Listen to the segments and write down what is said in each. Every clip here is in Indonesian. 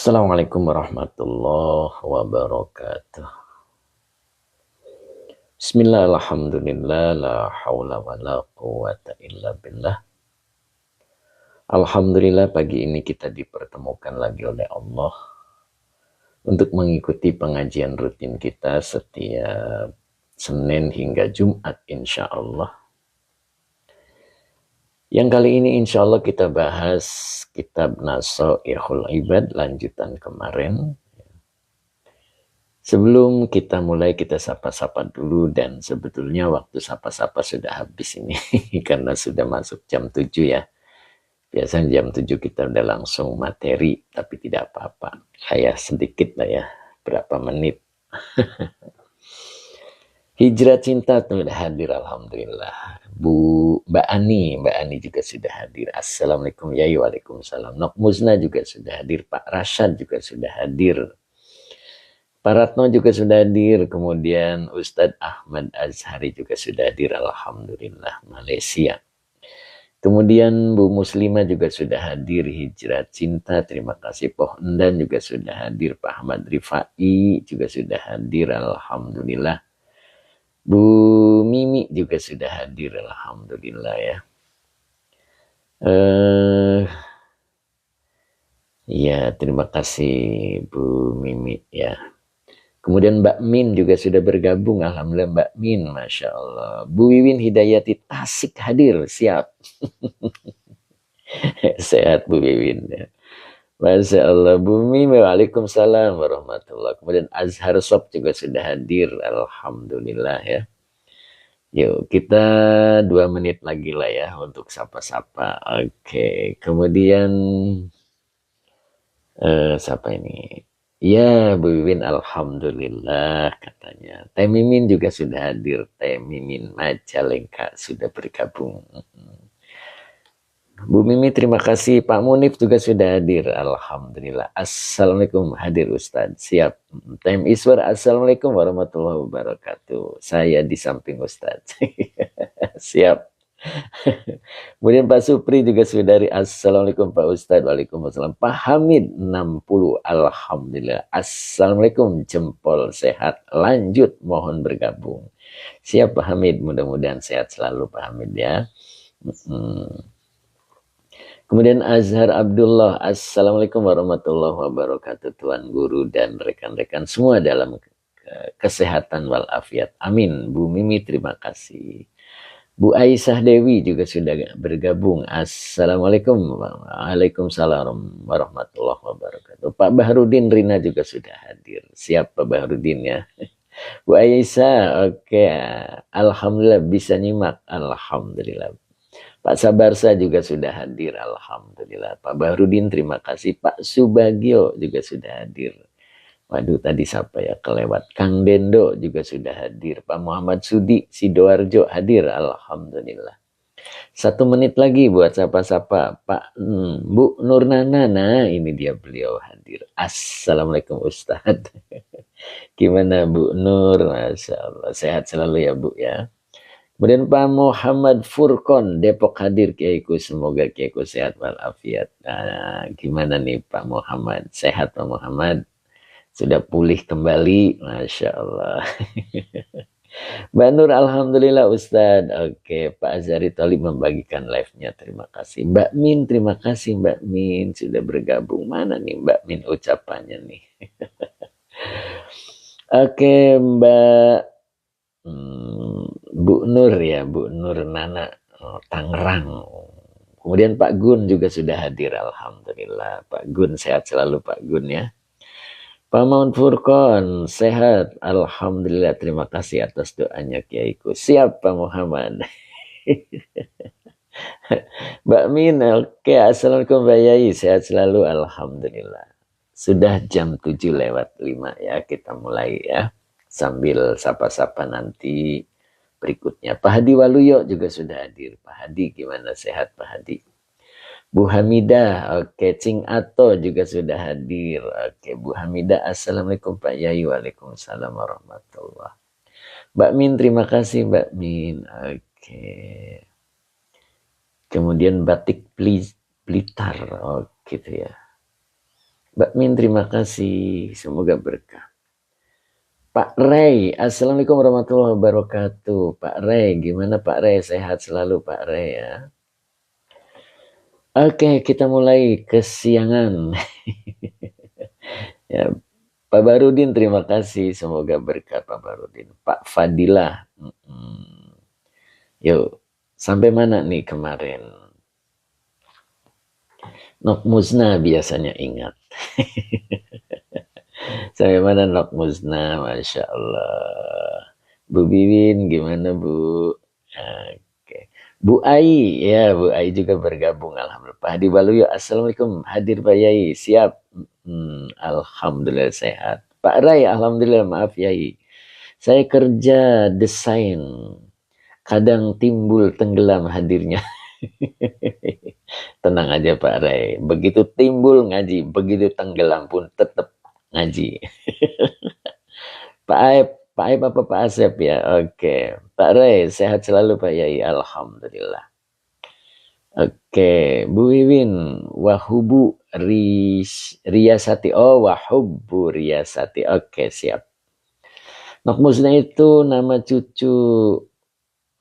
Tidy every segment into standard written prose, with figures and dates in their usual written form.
Assalamualaikum warahmatullahi wabarakatuh. Bismillah, alhamdulillah, la hawla wa la quwata illa billah. Alhamdulillah pagi ini kita dipertemukan lagi oleh Allah untuk mengikuti pengajian rutin kita setiap Senin hingga Jumat insya Allah. Yang kali ini insya Allah kita bahas kitab Nasoihul Ibad lanjutan kemarin. Sebelum kita mulai, kita sapa-sapa dulu, dan sebetulnya waktu sapa-sapa sudah habis ini karena sudah masuk jam 7 ya. Biasanya jam 7 kita udah langsung materi, tapi tidak apa-apa. Saya sedikit lah ya, berapa menit. Hijrah Cinta sudah hadir, alhamdulillah. Mbak Ani juga sudah hadir. Assalamualaikum Yai, waalaikumsalam. Nok Musna juga sudah hadir, Pak Rashad juga sudah hadir. Pak Ratno juga sudah hadir, kemudian Ustadz Ahmad Azhari juga sudah hadir, alhamdulillah, Malaysia. Kemudian Bu Muslimah juga sudah hadir, Hijrah Cinta, terima kasih. Poh Endan juga sudah hadir, Pak Ahmad Rifai juga sudah hadir, alhamdulillah. Bu Mimi juga sudah hadir, alhamdulillah ya. Ya, terima kasih Bu Mimi ya. Kemudian Mbak Min juga sudah bergabung. Alhamdulillah Mbak Min, Masya Allah. Bu Wiwin Hidayati Tasik hadir, siap. Sehat Bu Wiwin. Masya Allah. Bu Min, waalaikumsalam warahmatullah. Kemudian Azhar Sob juga sudah hadir. Alhamdulillah ya. Yuk kita 2 menit lagi lah ya untuk sapa-sapa. Oke, kemudian siapa ini? Ya, Bu Wiwin, alhamdulillah katanya. Teh Mimin juga sudah hadir. Teh Mimin Majalengka sudah bergabung. Bu Mimi, terima kasih. Pak Munif juga sudah hadir. Alhamdulillah. Assalamualaikum, hadir Ustadz. Siap. Teh Iswar, assalamualaikum warahmatullahi wabarakatuh. Saya di samping Ustadz. Siap. Kemudian Pak Supri juga sudah dari assalamualaikum Pak Ustadz, waalaikumsalam. Pak Hamid 60, alhamdulillah. Assalamualaikum, jempol sehat. Lanjut, mohon bergabung. Siap Pak Hamid, mudah-mudahan sehat selalu Pak Hamid ya. Kemudian Azhar Abdullah, assalamualaikum warahmatullahi wabarakatuh. Tuan Guru dan rekan-rekan semua dalam kesehatan walafiat. Amin. Bu Mimi, terima kasih. Bu Aisyah Dewi juga sudah bergabung. Assalamualaikum. Waalaikumsalam warahmatullahi wabarakatuh. Pak Bahrudin Rina juga sudah hadir. Siap Pak Bahrudin ya. Bu Aisyah, oke. Alhamdulillah bisa nyimak. Alhamdulillah. Pak Sabarsa juga sudah hadir. Alhamdulillah. Pak Bahrudin terima kasih. Pak Subagio juga sudah hadir. Waduh, tadi siapa ya kelewat. Kang Dendo juga sudah hadir. Pak Muhammad Sudi Sidoarjo hadir. Alhamdulillah. 1 menit lagi buat sapa-sapa. Pak Bu Nurnana. Nah, ini dia beliau hadir. Assalamualaikum Ustadz. Gimana Bu Nur? Masya Allah. Sehat selalu ya Bu ya. Kemudian Pak Muhammad Furkon Depok hadir. Kiaiku, semoga Kiaiku sehat walafiat. Nah, gimana nih Pak Muhammad? Sehat Pak Muhammad? Sudah pulih kembali, Masya Allah. Mbak Nur, alhamdulillah Ustadz. Oke, Pak Azhari Tolib membagikan live-nya, terima kasih. Mbak Min, terima kasih Mbak Min sudah bergabung. Mana nih Mbak Min ucapannya nih? Oke, Mbak Bu Nur ya, Bu Nur Nana, Tangerang. Kemudian Pak Gun juga sudah hadir, alhamdulillah. Pak Gun, sehat selalu Pak Gun ya. Pak Maun Furkon, sehat. Alhamdulillah, terima kasih atas doanya Kiaiku. Siap Pak Muhammad. Mbak Min, oke. Assalamualaikum Mbak Yai, sehat selalu. Alhamdulillah. Sudah jam 7:05 ya, kita mulai ya. Sambil sapa-sapa nanti berikutnya. Pak Hadi Waluyo juga sudah hadir. Pak Hadi, gimana sehat Pak Hadi? Bu Hamidah, oke. Cing Ato juga sudah hadir. Oke, Bu Hamidah, assalamualaikum Pak Yai, waalaikumsalam warahmatullah. Mbak Min, terima kasih Mbak Min. Oke. Kemudian Batik Blitar, oh gitu ya. Mbak Min, terima kasih. Semoga berkah. Pak Ray, Assalamualaikum warahmatullahi wabarakatuh. Pak Ray, gimana Pak Ray? Sehat selalu Pak Ray ya. Oke, kita mulai kesiangan. Ya, Pak Barudin, terima kasih. Semoga berkah Pak Barudin. Pak Fadilah. Yuk, sampai mana nih kemarin? Nok Musna biasanya ingat. Sampai mana Nok Musna, Masya Allah. Bu Biwin, gimana Bu? Oke. Bu Ai, ya Bu Ai juga bergabung. Alhamdulillah. Pak Hadi Waluyo, Assalamualaikum. Hadir Pak Yai, siap. Alhamdulillah sehat. Pak Rai, Alhamdulillah, maaf Yai. Saya kerja desain. Kadang timbul tenggelam hadirnya. Tenang aja Pak Rai. Begitu timbul ngaji, begitu tenggelam pun tetap ngaji. Pak Aib, Pak Aib apa Pak Asep ya? Oke. Pak Rai, sehat selalu Pak Yai. Alhamdulillah. Oke, Bu Wiwin, wahubu riyasati. Oh, wahubu riyasati. Oke, siap. Nokmusna itu nama cucu.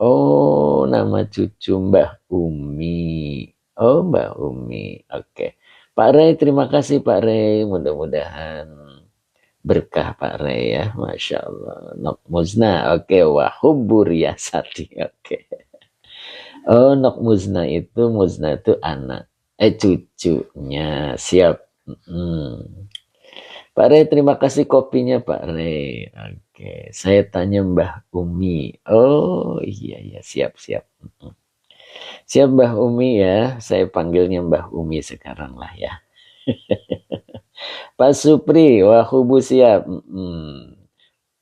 Oh, nama cucu Mbah Umi. Oh, Mbah Umi. Oke. Pak Ray, terima kasih Pak Ray. Mudah-mudahan berkah Pak Ray ya. Masya Allah. Nok Muzna. Oke. Wahubur Yasati. Oke. Oh, Nok Muzna itu anak. Cucunya. Siap. Pak Ray, terima kasih kopinya Pak Ray. Oke. Saya tanya Mbah Umi. Oh, iya. Siap. Siap Mbah Umi ya. Saya panggilnya Mbah Umi sekarang lah ya. Pak Supri, wahubu siap.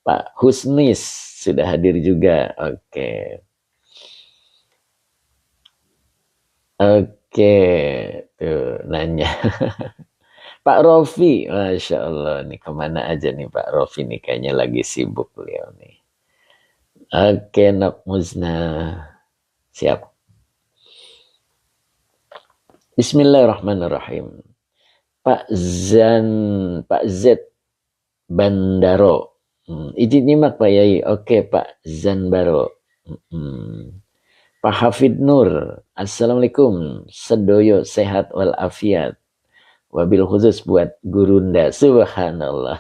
Pak Husnis sudah hadir juga. Oke. Tuh nanya. Pak Rofi, Masya Allah. Nih kemana aja nih Pak Rofi nih. Kayaknya lagi sibuk beliau nih. Oke, Nok Muzna. Siap. Bismillahirrahmanirrahim. Pak Z Bandaro. Izin nyimak Pak Yai. Oke Pak Zanbaro. Pak Hafid Nur. Assalamualaikum. Sedoyo sehat walafiat. Wabil khusus buat Gurunda. Subhanallah.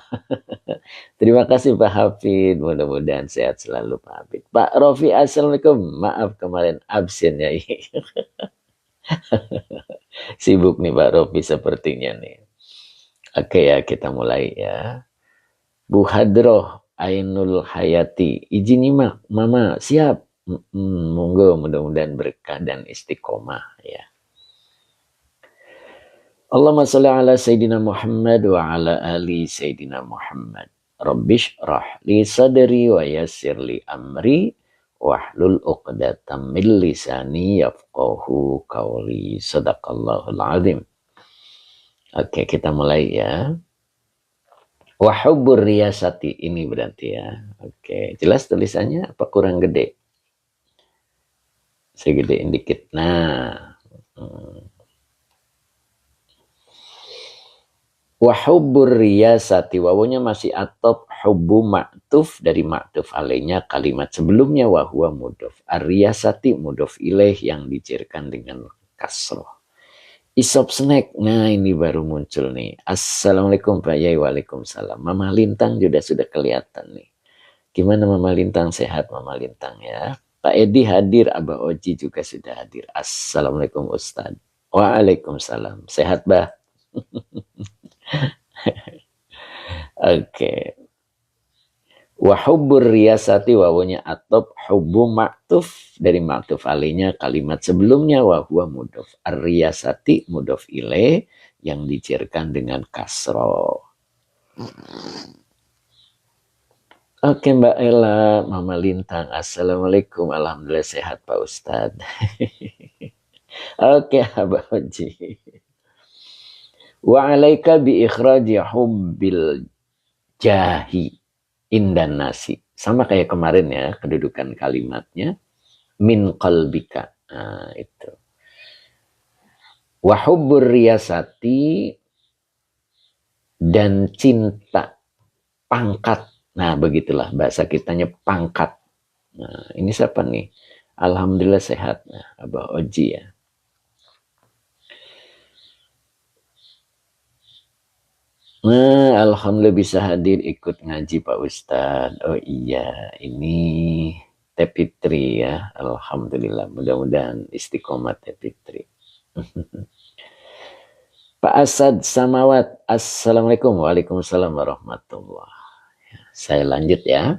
Terima kasih Pak Hafid. Mudah-mudahan sehat selalu Pak Hafid. Pak Rofi, Assalamualaikum. Maaf kemarin absen ya. Sibuk nih Pak Rofi sepertinya nih. Oke ya, kita mulai ya. Bu Hadroh Ainul Hayati, izin nyimak Mama, siap. Monggo, mudah-mudahan berkah dan istiqomah ya. Allahumma sholli ala Sayyidina Muhammad wa ala ali Sayyidina Muhammad. Rabbish rahli sadri wa yassir li amri wahlul uqdatam min lisani yafqahu qawli. Sadaqallahul azim. Oke, kita mulai ya. Wahubur riyasati ini berarti ya. Oke, jelas tulisannya apa kurang gede? Saya gedein dikit. Nah. Wahubur riyasati, wawunya masih atop, hubbu ma'tuf dari ma'tuf alaihnya kalimat sebelumnya wahwa mudhof. Ar-riyasati mudhof ilaih yang dicairkan dengan kasroh. Isop snack, nah ini baru muncul nih. Assalamualaikum Pak Yai, waalaikumsalam. Mama Lintang juga sudah kelihatan nih. Gimana Mama Lintang, sehat Mama Lintang ya. Pak Edi hadir, Abah Oji juga sudah hadir. Assalamualaikum Ustadz. Waalaikumsalam. Sehat Bah? Oke. Wahubur riyasati wawunya atop, hubbu ma'tuf dari ma'tuf alainya kalimat sebelumnya wahwa mudhof. Ar-riyasati mudhof ilaih yang dicairkan dengan kasroh. Oke Mbak Ella, Mama Lintang, Assalamualaikum. Alhamdulillah sehat Pak Ustadz. Oke Abah Oji. Wa alaika bi ikhraji hubbil jahi indan nasi. Sama kayak kemarin ya, kedudukan kalimatnya. Min qalbika. Nah, itu. Wa hubbur riyasati dan cinta pangkat. Nah, begitulah bahasa kitanya pangkat. Nah, ini siapa nih? Alhamdulillah sehat. Nah, Abah Oji ya. Nah, Alhamdulillah bisa hadir ikut ngaji Pak Ustadz. Oh iya, ini Teh Fitri ya. Alhamdulillah, mudah-mudahan istiqomah Teh Fitri. Pak Asad Samawat, Assalamualaikum. Waalaikumsalam warahmatullahi. Saya lanjut ya.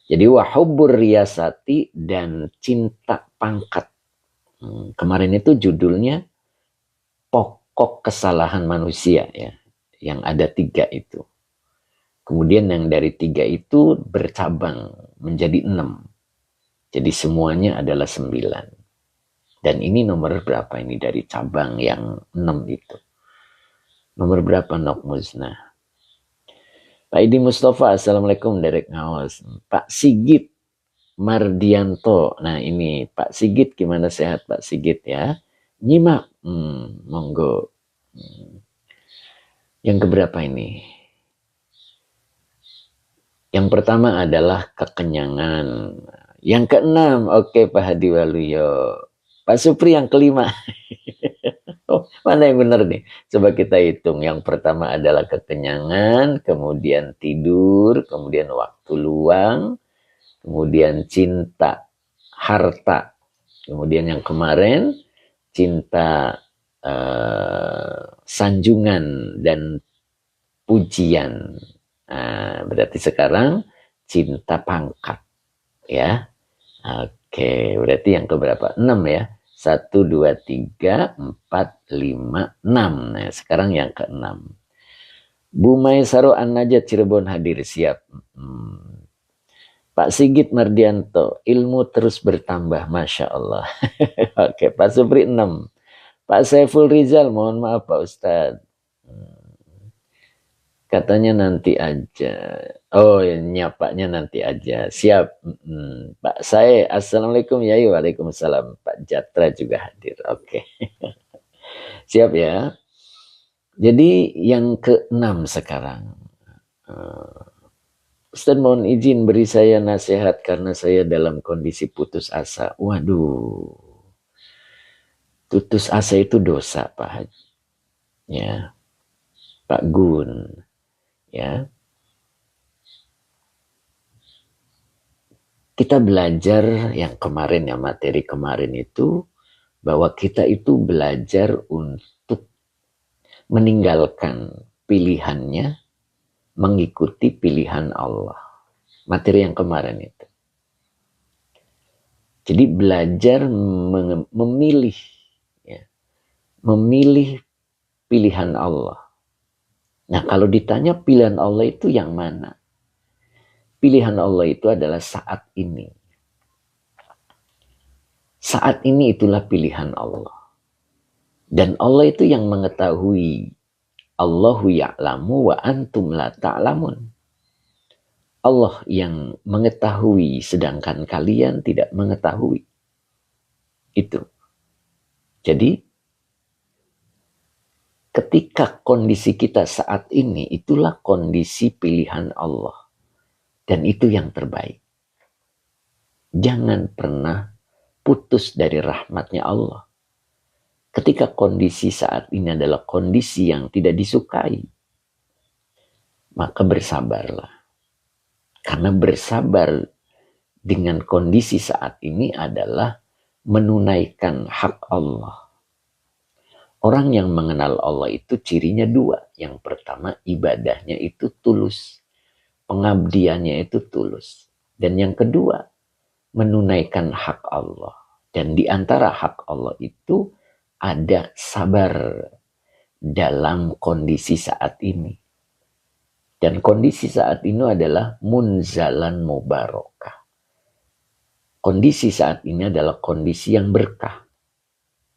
Jadi wahubbur riyasati dan cinta pangkat. Kemarin itu judulnya pokok kesalahan manusia ya. Yang ada 3 itu. Kemudian yang dari 3 itu bercabang menjadi 6. Jadi semuanya adalah 9. Dan ini nomor berapa ini dari cabang yang 6 itu? Nomor berapa Nok Musnah? Pak Idi Mustafa, Assalamualaikum Derek Ngawas. Pak Sigit Mardianto. Nah ini Pak Sigit, gimana sehat Pak Sigit ya? Nyimak. Monggo. Yang keberapa ini? Yang pertama adalah kekenyangan. Yang ke-6, oke Pak Hadi Waluyo. Pak Supri yang ke-5. Oh, mana yang benar nih? Coba kita hitung. Yang pertama adalah kekenyangan, kemudian tidur, kemudian waktu luang, kemudian cinta, harta. Kemudian yang kemarin, cinta sanjungan dan pujian. Nah, berarti sekarang cinta pangkat. Ya, oke. Berarti yang keberapa? 6 ya. 1, 2, 3, 4, 5, 6. Nah, sekarang yang ke-6. Bu Maisaro An-Najat Cirebon hadir siap. Pak Sigit Mardianto, ilmu terus bertambah, Masya Allah. Oke, Pak Supri 6. Pak Saiful Rizal, mohon maaf Pak Ustadz. Katanya nanti aja. Oh, nyapanya nanti aja. Siap. Pak saya, Assalamualaikum Yai. Waalaikumsalam. Pak Jatra juga hadir. Oke. Siap ya. Jadi yang ke-6 sekarang. Ustaz mohon izin beri saya nasihat karena saya dalam kondisi putus asa. Waduh. Putus asa itu dosa, Pak Haji. Ya. Pak Gun. Ya. Kita belajar yang kemarin ya, materi kemarin itu bahwa kita itu belajar untuk meninggalkan pilihannya, mengikuti pilihan Allah. Materi yang kemarin itu. Jadi belajar memilih, ya, memilih pilihan Allah. Nah kalau ditanya pilihan Allah itu yang mana? Pilihan Allah itu adalah saat ini. Saat ini itulah pilihan Allah. Dan Allah itu yang mengetahui. Allahu ya'lamu wa antum la ta'lamun. Allah yang mengetahui sedangkan kalian tidak mengetahui. Itu. Jadi ketika kondisi kita saat ini itulah kondisi pilihan Allah. Dan itu yang terbaik. Jangan pernah putus dari rahmatnya Allah. Ketika kondisi saat ini adalah kondisi yang tidak disukai, maka bersabarlah. Karena bersabar dengan kondisi saat ini adalah menunaikan hak Allah. Orang yang mengenal Allah itu cirinya 2. Yang pertama ibadahnya itu tulus. Pengabdiannya itu tulus. Dan yang kedua menunaikan hak Allah. Dan di antara hak Allah itu ada sabar dalam kondisi saat ini. Dan kondisi saat ini adalah munzalan mubarakah. Kondisi saat ini adalah kondisi yang berkah.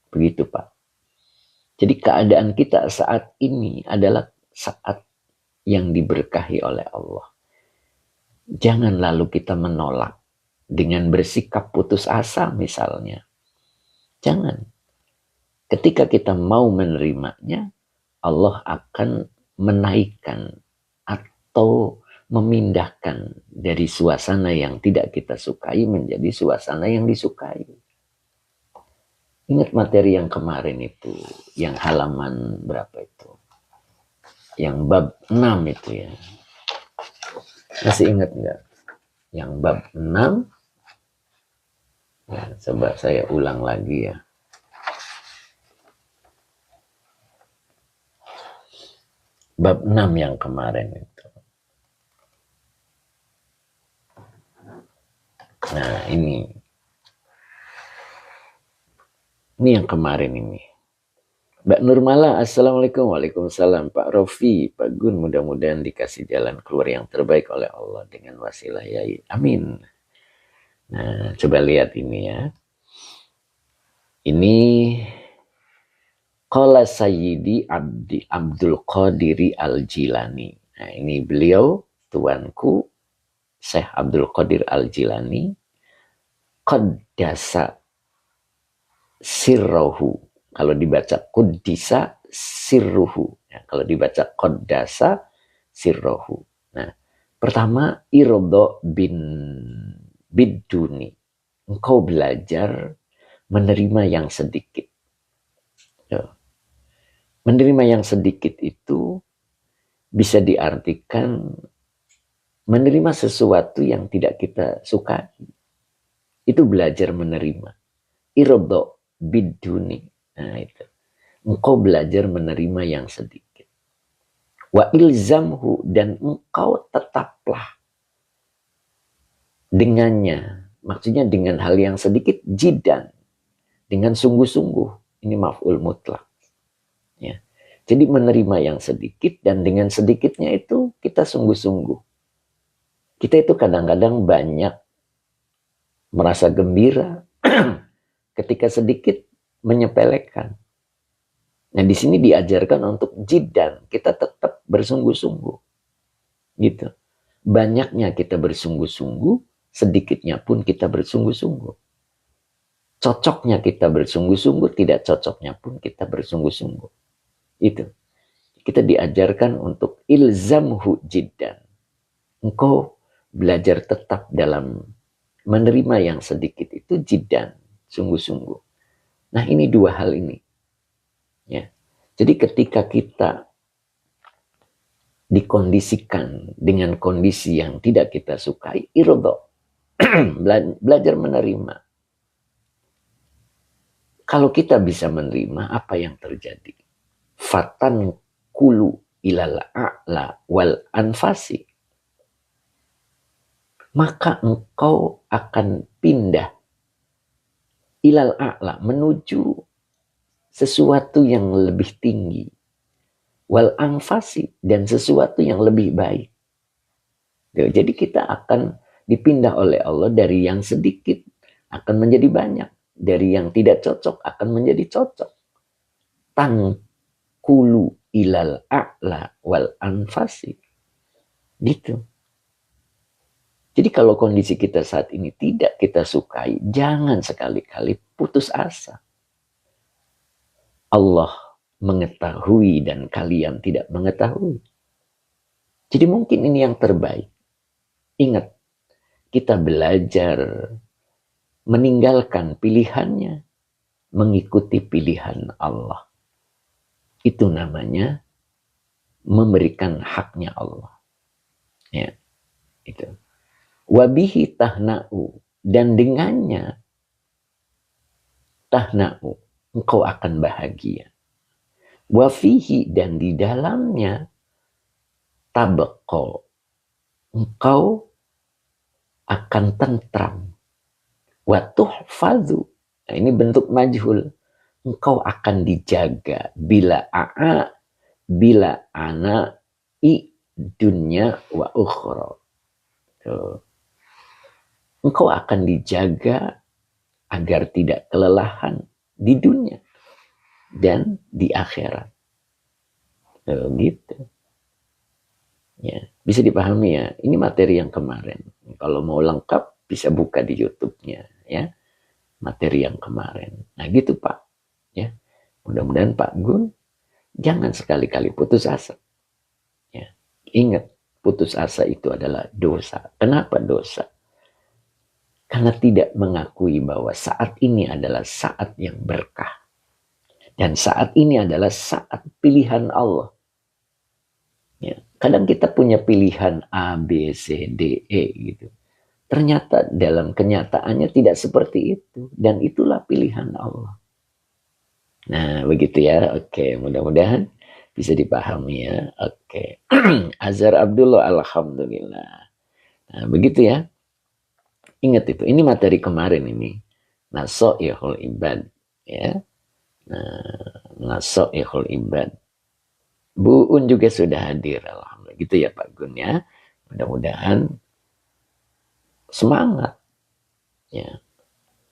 Begitu Pak. Jadi keadaan kita saat ini adalah saat yang diberkahi oleh Allah. Jangan lalu kita menolak dengan bersikap putus asa misalnya. Jangan. Ketika kita mau menerimanya, Allah akan menaikkan atau memindahkan dari suasana yang tidak kita sukai menjadi suasana yang disukai. Ingat materi yang kemarin itu, yang halaman berapa itu? Yang bab 6 itu ya. Masih ingat nggak? Yang bab 6. Ya, coba saya ulang lagi ya. Bab 6 yang kemarin itu. Nah, ini yang kemarin ini. Mbak Nurmala, Assalamualaikum. Waalaikumsalam. Pak Rofi, Pak Gun, mudah-mudahan dikasih jalan keluar yang terbaik oleh Allah dengan wasilah Yai. Amin. Nah, coba lihat ini ya. Ini Qala Sayyidi Abdul Qadiri Al-Jilani. Nah, ini beliau, tuanku, Syekh Abdul Qadir Al-Jilani, qaddasa sirruhu. Kalau dibaca kuddisa sirruhu. Ya, kalau dibaca qaddasa sirruhu. Nah, pertama irodo bin biduni. Engkau belajar menerima yang sedikit. Ya. Menerima yang sedikit itu bisa diartikan menerima sesuatu yang tidak kita sukai. Itu belajar menerima. Irodo biduni. Nah itu. Engkau belajar menerima yang sedikit. Wa ilzamhu, dan engkau tetaplah dengannya. Maksudnya dengan hal yang sedikit, jidan. Dengan sungguh-sungguh. Ini maf'ul mutlak. Ya. Jadi menerima yang sedikit, dan dengan sedikitnya itu kita sungguh-sungguh. Kita itu kadang-kadang banyak merasa gembira ketika sedikit menyepelekan. Nah, di sini diajarkan untuk jidan, kita tetap bersungguh-sungguh. Gitu. Banyaknya kita bersungguh-sungguh, sedikitnya pun kita bersungguh-sungguh. Cocoknya kita bersungguh-sungguh, tidak cocoknya pun kita bersungguh-sungguh. Itu. Kita diajarkan untuk ilzamhu jiddan. Engkau belajar tetap dalam menerima yang sedikit itu jiddan, sungguh-sungguh. Nah, ini dua hal ini. Ya. Jadi ketika kita dikondisikan dengan kondisi yang tidak kita sukai, irodo, belajar menerima. Kalau kita bisa menerima, apa yang terjadi? Fatan kulu ilal a'la wal anfasi. Maka engkau akan pindah ilal a'la, menuju sesuatu yang lebih tinggi. Wal anfasi, dan sesuatu yang lebih baik. Jadi kita akan dipindah oleh Allah dari yang sedikit akan menjadi banyak. Dari yang tidak cocok akan menjadi cocok. Tangkulu ilal a'la wal anfasi. Gitu. Jadi kalau kondisi kita saat ini tidak kita sukai, jangan sekali-kali putus asa. Allah mengetahui dan kalian tidak mengetahui. Jadi mungkin ini yang terbaik. Ingat, kita belajar meninggalkan pilihannya, mengikuti pilihan Allah. Itu namanya memberikan haknya Allah. Ya, itu. Wabihi tahna'u, dan dengannya tahna'u, engkau akan bahagia. Wafihi, dan di dalamnya tabaqo, engkau akan tentram. Watuhfadhu, nah ini bentuk majhul, engkau akan dijaga bila ana dunya wa ukhra. Engkau akan dijaga agar tidak kelelahan di dunia dan di akhirat. Gitu. Ya, bisa dipahami ya. Ini materi yang kemarin. Kalau mau lengkap bisa buka di YouTube-nya ya. Materi yang kemarin. Nah, gitu Pak. Ya. Mudah-mudahan Pak Gun jangan sekali-kali putus asa. Ingat, putus asa itu adalah dosa. Kenapa dosa? Karena tidak mengakui bahwa saat ini adalah saat yang berkah. Dan saat ini adalah saat pilihan Allah. Ya, kadang kita punya pilihan A, B, C, D, E gitu. Ternyata dalam kenyataannya tidak seperti itu. Dan itulah pilihan Allah. Nah, begitu ya. Oke, mudah-mudahan bisa dipahami ya. Oke. Azhar Abdullah, alhamdulillah. Nah, begitu ya. Ingat itu. Ini materi kemarin ini. Nasoihul ibad. Ya. Nah, nasoihul ibad. Bu Un juga sudah hadir. Alhamdulillah. Gitu ya Pak Gun ya. Mudah-mudahan semangat. Ya.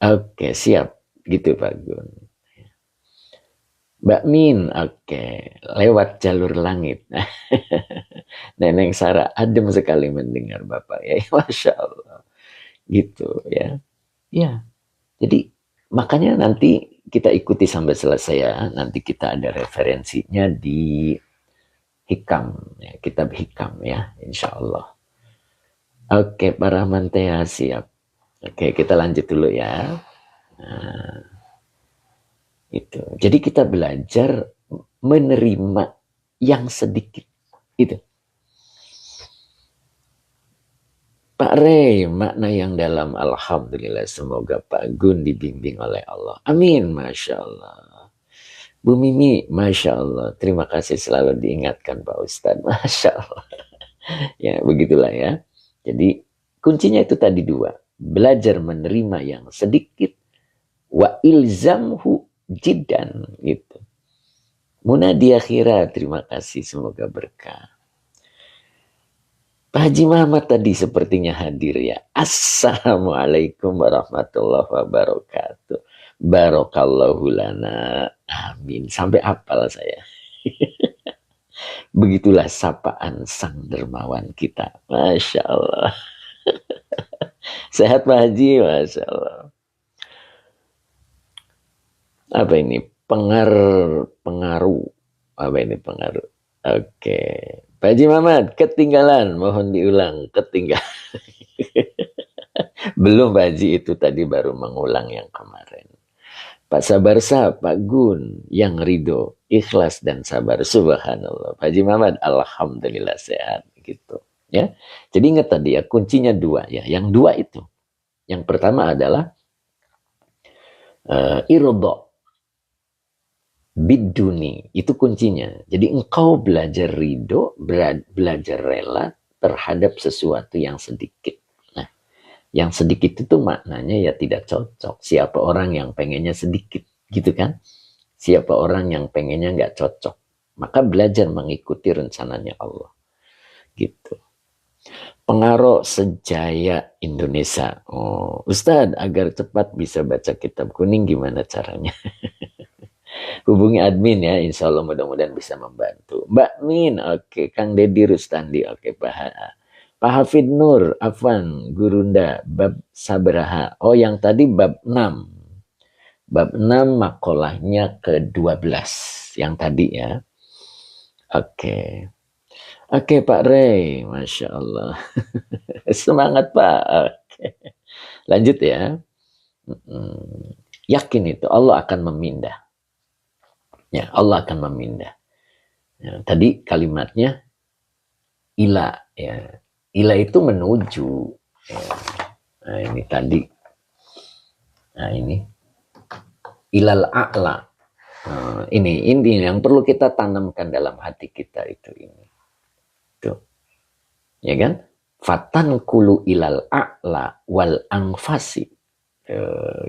Oke, siap. Gitu Pak Gun. Mbak Min, oke, lewat jalur langit. Neneng Sarah, adem sekali mendengar Bapak ya, Masya Allah. Gitu ya. Ya, jadi makanya nanti kita ikuti sampai selesai ya. Nanti kita ada referensinya di Hikam, ya, kitab Hikam ya, Insya Allah. Oke, Pak Rahman Tea siap. Oke, kita lanjut dulu ya. Nah, itu. Jadi kita belajar menerima yang sedikit. Itu. Pak Rey, makna yang dalam alhamdulillah. Semoga Pak Gun dibimbing oleh Allah. Amin, Masya Allah. Bu Mimi, Masya Allah. Terima kasih selalu diingatkan Pak Ustadz. Masya Allah. Ya, begitulah ya. Jadi kuncinya itu tadi dua. Belajar menerima yang sedikit. Wa ilzamhu jiddan. Gitu. Munadi akhirat, terima kasih. Semoga berkah. Pak Haji Muhammad tadi sepertinya hadir ya. Assalamualaikum warahmatullahi wabarakatuh. Barakallahu lana. Amin. Sampai hafal saya. Begitulah sapaan sang dermawan kita. Masya Allah. Sehat Pak Haji? Masya Allah. Apa ini? Pengaruh. Apa ini pengaruh? Oke. Pak Haji Muhammad, ketinggalan. Mohon diulang. Ketinggalan. Belum Pak Haji, itu tadi baru mengulang yang kemarin. Pak Sabarsa, Pak Gun, yang ridho, ikhlas dan sabar. Subhanallah. Pak Haji Muhammad, alhamdulillah sehat. Gitu. Ya. Jadi ingat tadi ya, kuncinya dua ya. Yang dua itu. Yang pertama adalah irodho. Biduni, itu kuncinya. Jadi engkau belajar ridho, belajar rela terhadap sesuatu yang sedikit. Nah, yang sedikit itu maknanya ya tidak cocok. Siapa orang yang pengennya sedikit, gitu kan? Siapa orang yang pengennya nggak cocok. Maka belajar mengikuti rencananya Allah. Gitu. Pengaruh Sejaya Indonesia. Oh, Ustadz, agar cepat bisa baca kitab kuning gimana caranya? Hubungi admin ya, insya Allah mudah-mudahan bisa membantu. Mbak Min, oke. Kang Deddy Rustandi, oke. Pak Hafid Nur, Afwan, Gurunda, bab Sabraha. Oh, yang tadi bab 6. Bab 6 makolahnya ke-12. Yang tadi ya. Oke. Oke Pak Rey, Masya Allah. Semangat Pak. Oke. Lanjut ya. Yakin itu, Allah akan memindah. Ya, Allah akan memindah. Ya, tadi kalimatnya ila ya. Ila itu menuju. Ya. Nah, ini tadi. Nah, ini ilal a'la. Nah, ini yang perlu kita tanamkan dalam hati kita itu ini. Tuh. Ya kan? Fatan kulu ilal a'la wal angfasi.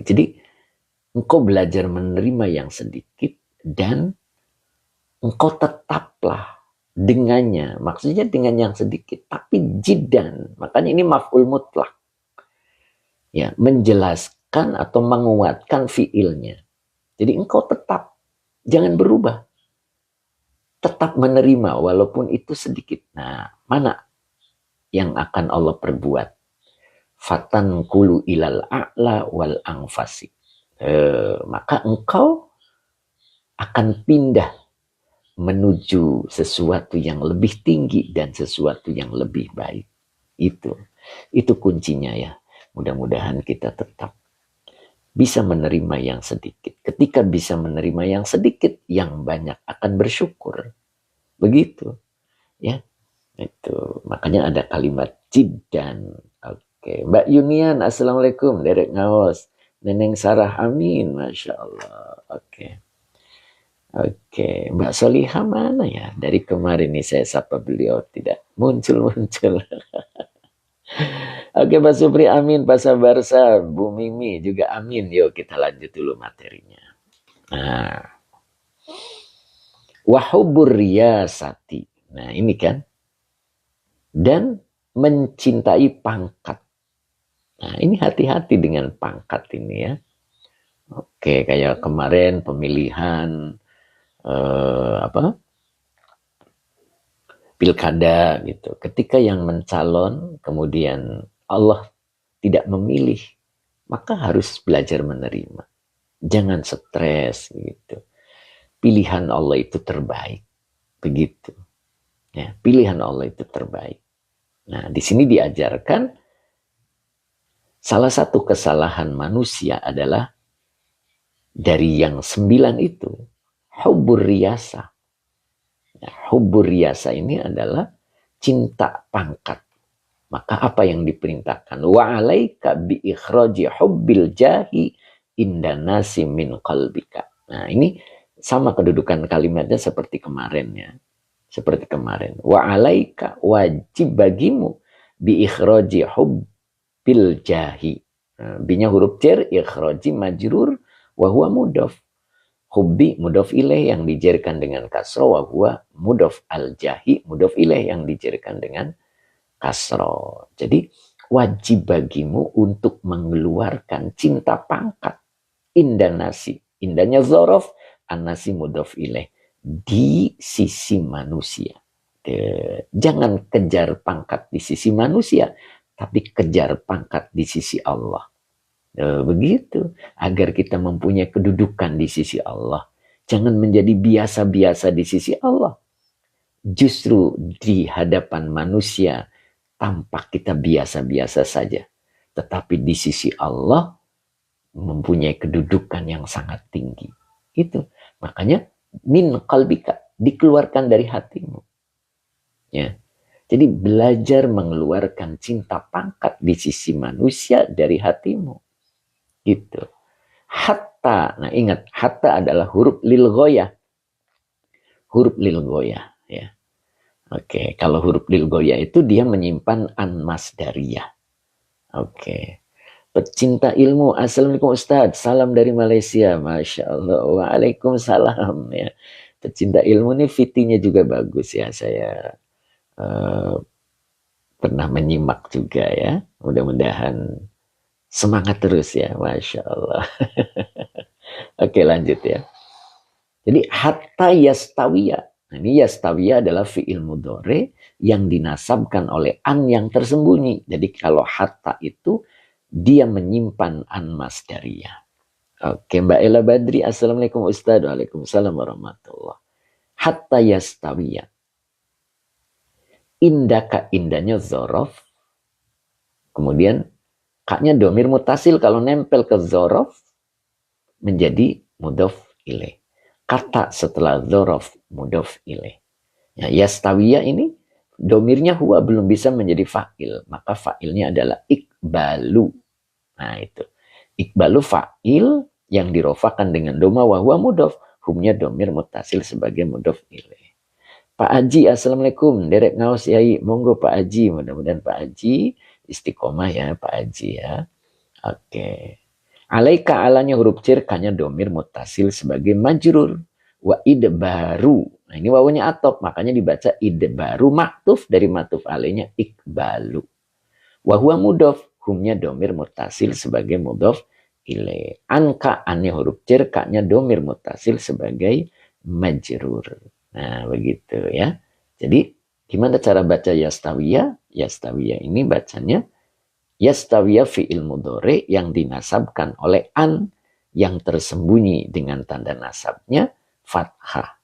Jadi engkau belajar menerima yang sedikit dan engkau tetaplah dengannya. Maksudnya dengan yang sedikit, tapi jiddan. Makanya ini maf'ul mutlak. Ya, menjelaskan atau menguatkan fiilnya. Jadi engkau tetap, jangan berubah. Tetap menerima walaupun itu sedikit. Nah, mana yang akan Allah perbuat? Fatan kulu ilal a'la wal angfasi. Maka engkau akan pindah menuju sesuatu yang lebih tinggi dan sesuatu yang lebih baik. Itu kuncinya ya. Mudah-mudahan kita tetap bisa menerima yang sedikit. Ketika bisa menerima yang sedikit, yang banyak akan bersyukur. Begitu ya. Itu makanya ada kalimat jiddan. Oke, Mbak Yunian, assalamualaikum. Derek Ngaos, Neneng Sarah, amin, masya Allah. Oke, Mbak Solihah mana ya? Dari kemarin nih saya sapa beliau tidak muncul. Oke, Pak Supri, amin. Pak Sabarsa, Bu Mimi juga amin. Yuk kita lanjut dulu materinya. Nah, wahubur riyasati. Nah ini kan. Dan mencintai pangkat. Nah ini hati-hati dengan pangkat ini ya. Oke, kayak kemarin pemilihan pilkada gitu. Ketika yang mencalon kemudian Allah tidak memilih, maka harus belajar menerima. Jangan stres gitu. Pilihan Allah itu terbaik. Begitu. Ya, pilihan Allah itu terbaik. Nah, di sini diajarkan salah satu kesalahan manusia adalah dari yang 9 itu, hubbur riyasa. Nah, hubbur riyasa ini adalah cinta pangkat. Maka apa yang diperintahkan? Wa alaika bi ikhraji hubbil jahi indanasi min qalbika. Nah, ini sama kedudukan kalimatnya seperti kemarin ya. Seperti kemarin. Wa alaika, wajib bagimu bi ikhraji hubbil jahi. Nah, binya huruf jar, ikhraji majrur, wa huwa mudhaf. Hubbi mudhaf ilaih yang dijerkan dengan kasro, wa huwa mudhaf, al jahi mudhaf ilaih yang dijerkan dengan kasro. Jadi wajib bagimu untuk mengeluarkan cinta pangkat. Indanasi. Indahnya zorof, anasi mudhaf ilaih. Di sisi manusia. Jangan kejar pangkat di sisi manusia, tapi kejar pangkat di sisi Allah. Begitu, agar kita mempunyai kedudukan di sisi Allah. Jangan menjadi biasa-biasa di sisi Allah. Justru di hadapan manusia tampak kita biasa-biasa saja. Tetapi di sisi Allah mempunyai kedudukan yang sangat tinggi. Itu. Makanya min qalbika, dikeluarkan dari hatimu. Ya. Jadi belajar mengeluarkan cinta pangkat di sisi manusia dari hatimu. Gitu. Hatta, nah ingat, hatta adalah huruf lil ghoyah. Huruf lil ghoyah. Ya. Oke, kalau huruf lil ghoyah itu dia menyimpan an masdariyah. Oke. Pecinta ilmu, assalamualaikum Ustadz, salam dari Malaysia, masya Allah, waalaikumsalam ya. Pecinta ilmu nih fitinya juga bagus ya, saya pernah menyimak juga ya, mudah-mudahan semangat terus ya, masya Allah. Oke lanjut ya. Jadi hatta yastawiya, nah, ini yastawiya adalah fi'il mudhari yang dinasabkan oleh an yang tersembunyi. Jadi kalau hatta itu dia menyimpan an masdariyah. Oke, Mbak Ella Badri, assalamualaikum Ustaz. Waalaikumsalam warahmatullah. Hatta yastawiya. Indaka, indahnya zorof. Kemudian kaknya domir mutasil kalau nempel ke zorof menjadi mudhof ilaih. Kata setelah zorof mudhof ilaih. Ya, yastawiya ini domirnya huwa belum bisa menjadi fa'il. Maka fa'ilnya adalah ikbalu. Nah itu. Iqbalu fa'il yang dirofakan dengan doma wa huwa mudhof. Humnya domir mutasil sebagai mudhof ilaih. Pak Haji, assalamualaikum. Derek Ngaos yai. Monggo Pak Haji. Mudah-mudahan Pak Haji istiqomah ya Pak Haji ya. Oke. Alaika alanya huruf jar, kanya domir mutasil sebagai majrur. Wa idbaru. Nah ini wawunya atop. Makanya dibaca idbaru maktuf dari matuf alainya iqbalu. Wa huwa mudhof. Humnya domir mutasil sebagai mudhof ilaih. Anka annya huruf jar, kaknya domir mutasil sebagai majrur. Nah begitu ya. Jadi gimana cara baca yastawiyah? Yastawiyah ini bacanya yastawiyah fi'il mudhari yang dinasabkan oleh an yang tersembunyi dengan tanda nasabnya fathah.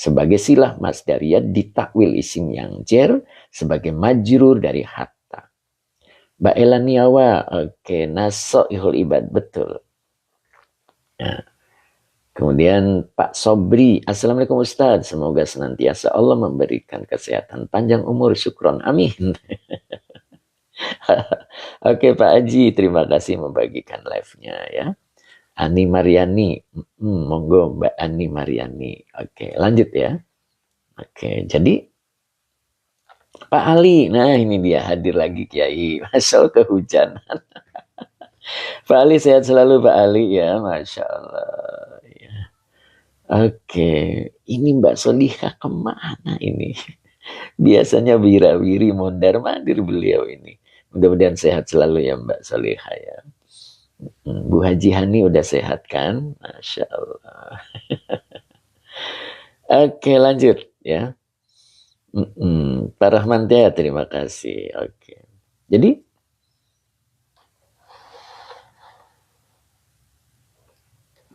sebagai silah masdariyah ditakwil isim yang jer sebagai majrur dari hatta. Mbak Elaniawa, oke, nasoihul ibad, betul. Nah, kemudian Pak Sobri, Assalamualaikum Ustadz, semoga senantiasa Allah memberikan kesehatan panjang umur, syukron, amin. Oke Pak Haji, terima kasih membagikan live-nya ya. Ani Mariani, monggo Mbak Ani Mariani. Oke, lanjut ya. Oke, jadi Pak Ali, nah ini dia hadir lagi Kiai, masuk kehujanan. Pak Ali sehat selalu Pak Ali ya, Masya Allah. Ya. Oke, ini Mbak Solihah kemana ini? Biasanya wirawiri mondar mandir beliau ini. Mudah-mudahan sehat selalu ya Mbak Solihah ya. Bu Haji Hani udah sehat kan? Masya Allah. Oke lanjut ya. Pak Rahmantia terima kasih. Oke. Jadi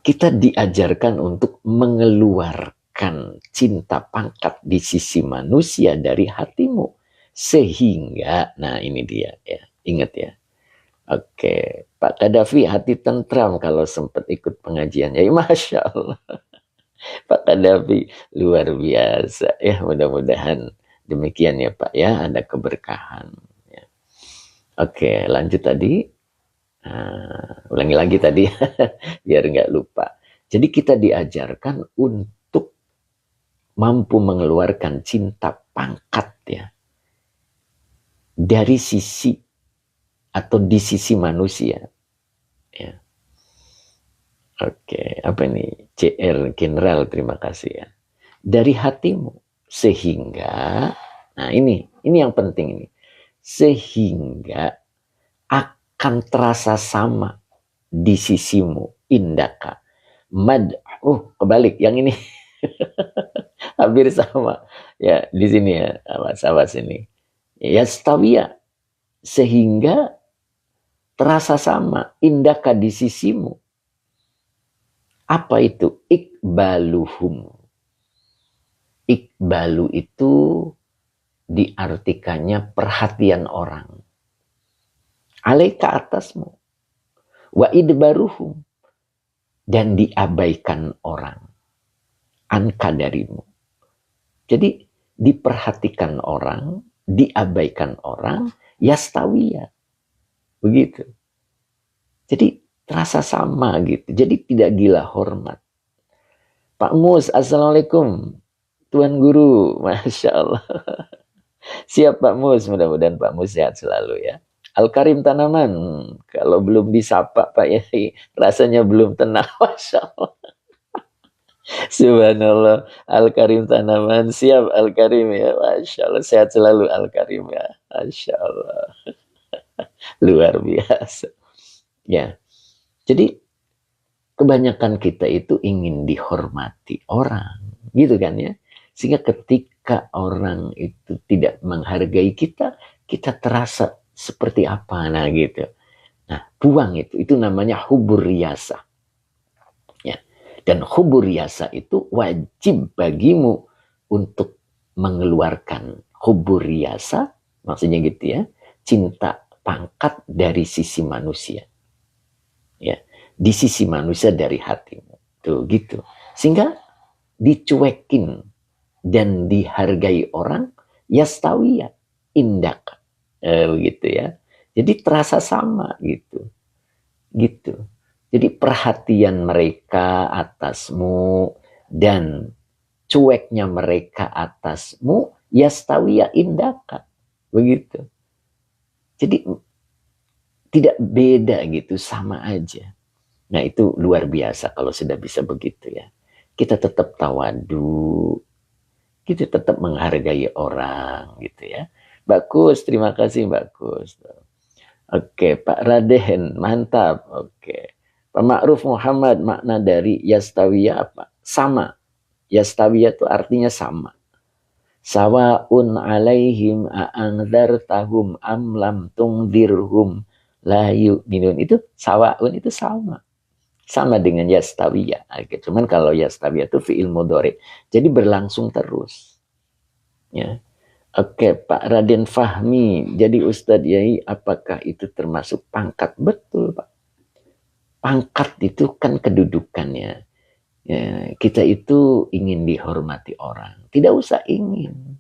kita diajarkan untuk mengeluarkan cinta pangkat di sisi manusia dari hatimu. Sehingga, nah ini dia ya, ingat ya. Oke, Pak Kadafi hati tentram kalau sempat ikut pengajian. Ya, Masya Allah. Pak Kadafi luar biasa. Ya, mudah-mudahan demikian ya Pak ya, ada keberkahan. Ya. Oke, lanjut tadi. Ulangi lagi tadi biar nggak lupa. Jadi kita diajarkan untuk mampu mengeluarkan cinta pangkat ya dari sisi atau di sisi manusia. Ya. Oke, apa ini? CR General, terima kasih ya. Dari hatimu sehingga, nah ini yang penting ini, sehingga akan terasa sama di sisimu indaka kebalik yang ini hampir sama ya di sini ya awas ini ya stawia sehingga terasa sama indaka di sisimu. Apa itu? Ikbaluhum. Ikbalu itu diartikannya perhatian orang alaika atasmu, wa idbaruhum, dan diabaikan orang anka darimu. Jadi diperhatikan orang, diabaikan orang, yastawiya. Begitu. Jadi terasa sama gitu. Jadi tidak gila hormat. Pak Mus, Assalamualaikum. Tuan Guru, Masya Allah. Siap Pak Mus, mudah-mudahan Pak Mus sehat selalu ya. Al-Karim Tanaman, kalau belum disapa Pak Yai, rasanya belum tenang. Masya Allah. Subhanallah, Al-Karim Tanaman, siap Al-Karim ya. Masya Allah, sehat selalu Al-Karim ya. Masya Allah. Luar biasa. Ya, jadi kebanyakan kita itu ingin dihormati orang, gitu kan ya. Sehingga ketika orang itu tidak menghargai kita, kita terasa seperti apa, nah gitu. Nah, buang itu namanya hubur riyasa. Ya. Dan hubur riyasa itu wajib bagimu untuk mengeluarkan hubur riyasa, maksudnya gitu ya, cinta pangkat dari sisi manusia. Ya, di sisi manusia dari hatimu. Tuh gitu. Sehingga dicuekin dan dihargai orang yastawiya indaka. Begitu ya. Jadi terasa sama gitu. Gitu. Jadi perhatian mereka atasmu dan cueknya mereka atasmu yastawiya indaka. Begitu. Jadi tidak beda gitu, sama aja. Nah itu luar biasa kalau sudah bisa begitu ya. Kita tetap tawadu, kita tetap menghargai orang gitu ya. Bagus, terima kasih bagus. Oke, Pak Raden, mantap. Oke. Pak Ma'ruf Muhammad, makna dari yastawiya apa? Sama. Yastawiya itu artinya sama. Sawa'un alaihim a'angzartahum am lam tungdirhum la yu'minun. Itu sawa'un itu sama. Sama dengan yastawiyah. Oke, cuman kalau yastawiyah itu fi'il mudhari. Jadi berlangsung terus. Ya. Oke, Pak Raden Fahmi. Jadi Ustadz Yai, apakah itu termasuk pangkat? Betul, Pak. Pangkat itu kan kedudukannya. Ya, kita itu ingin dihormati orang. Tidak usah ingin.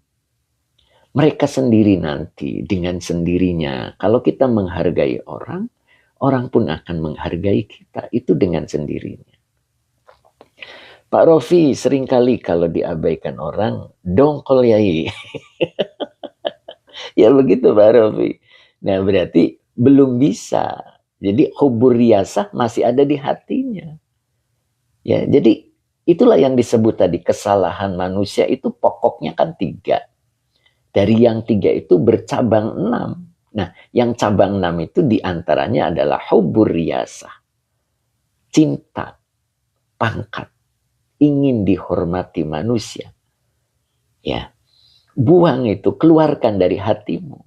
Mereka sendiri nanti dengan sendirinya. Kalau kita menghargai orang, orang pun akan menghargai kita. Itu dengan sendirinya. Pak Rofi, seringkali kalau diabaikan orang, dongkol Yai. Ya begitu Pak Rofi. Nah berarti belum bisa. Jadi hubur riasah masih ada di hatinya. Ya, jadi itulah yang disebut tadi kesalahan manusia itu pokoknya kan 3. Dari yang 3 itu bercabang 6. Nah, yang cabang 6 itu diantaranya adalah hubur riasah. Cinta, pangkat, ingin dihormati manusia. Ya, buang itu, keluarkan dari hatimu.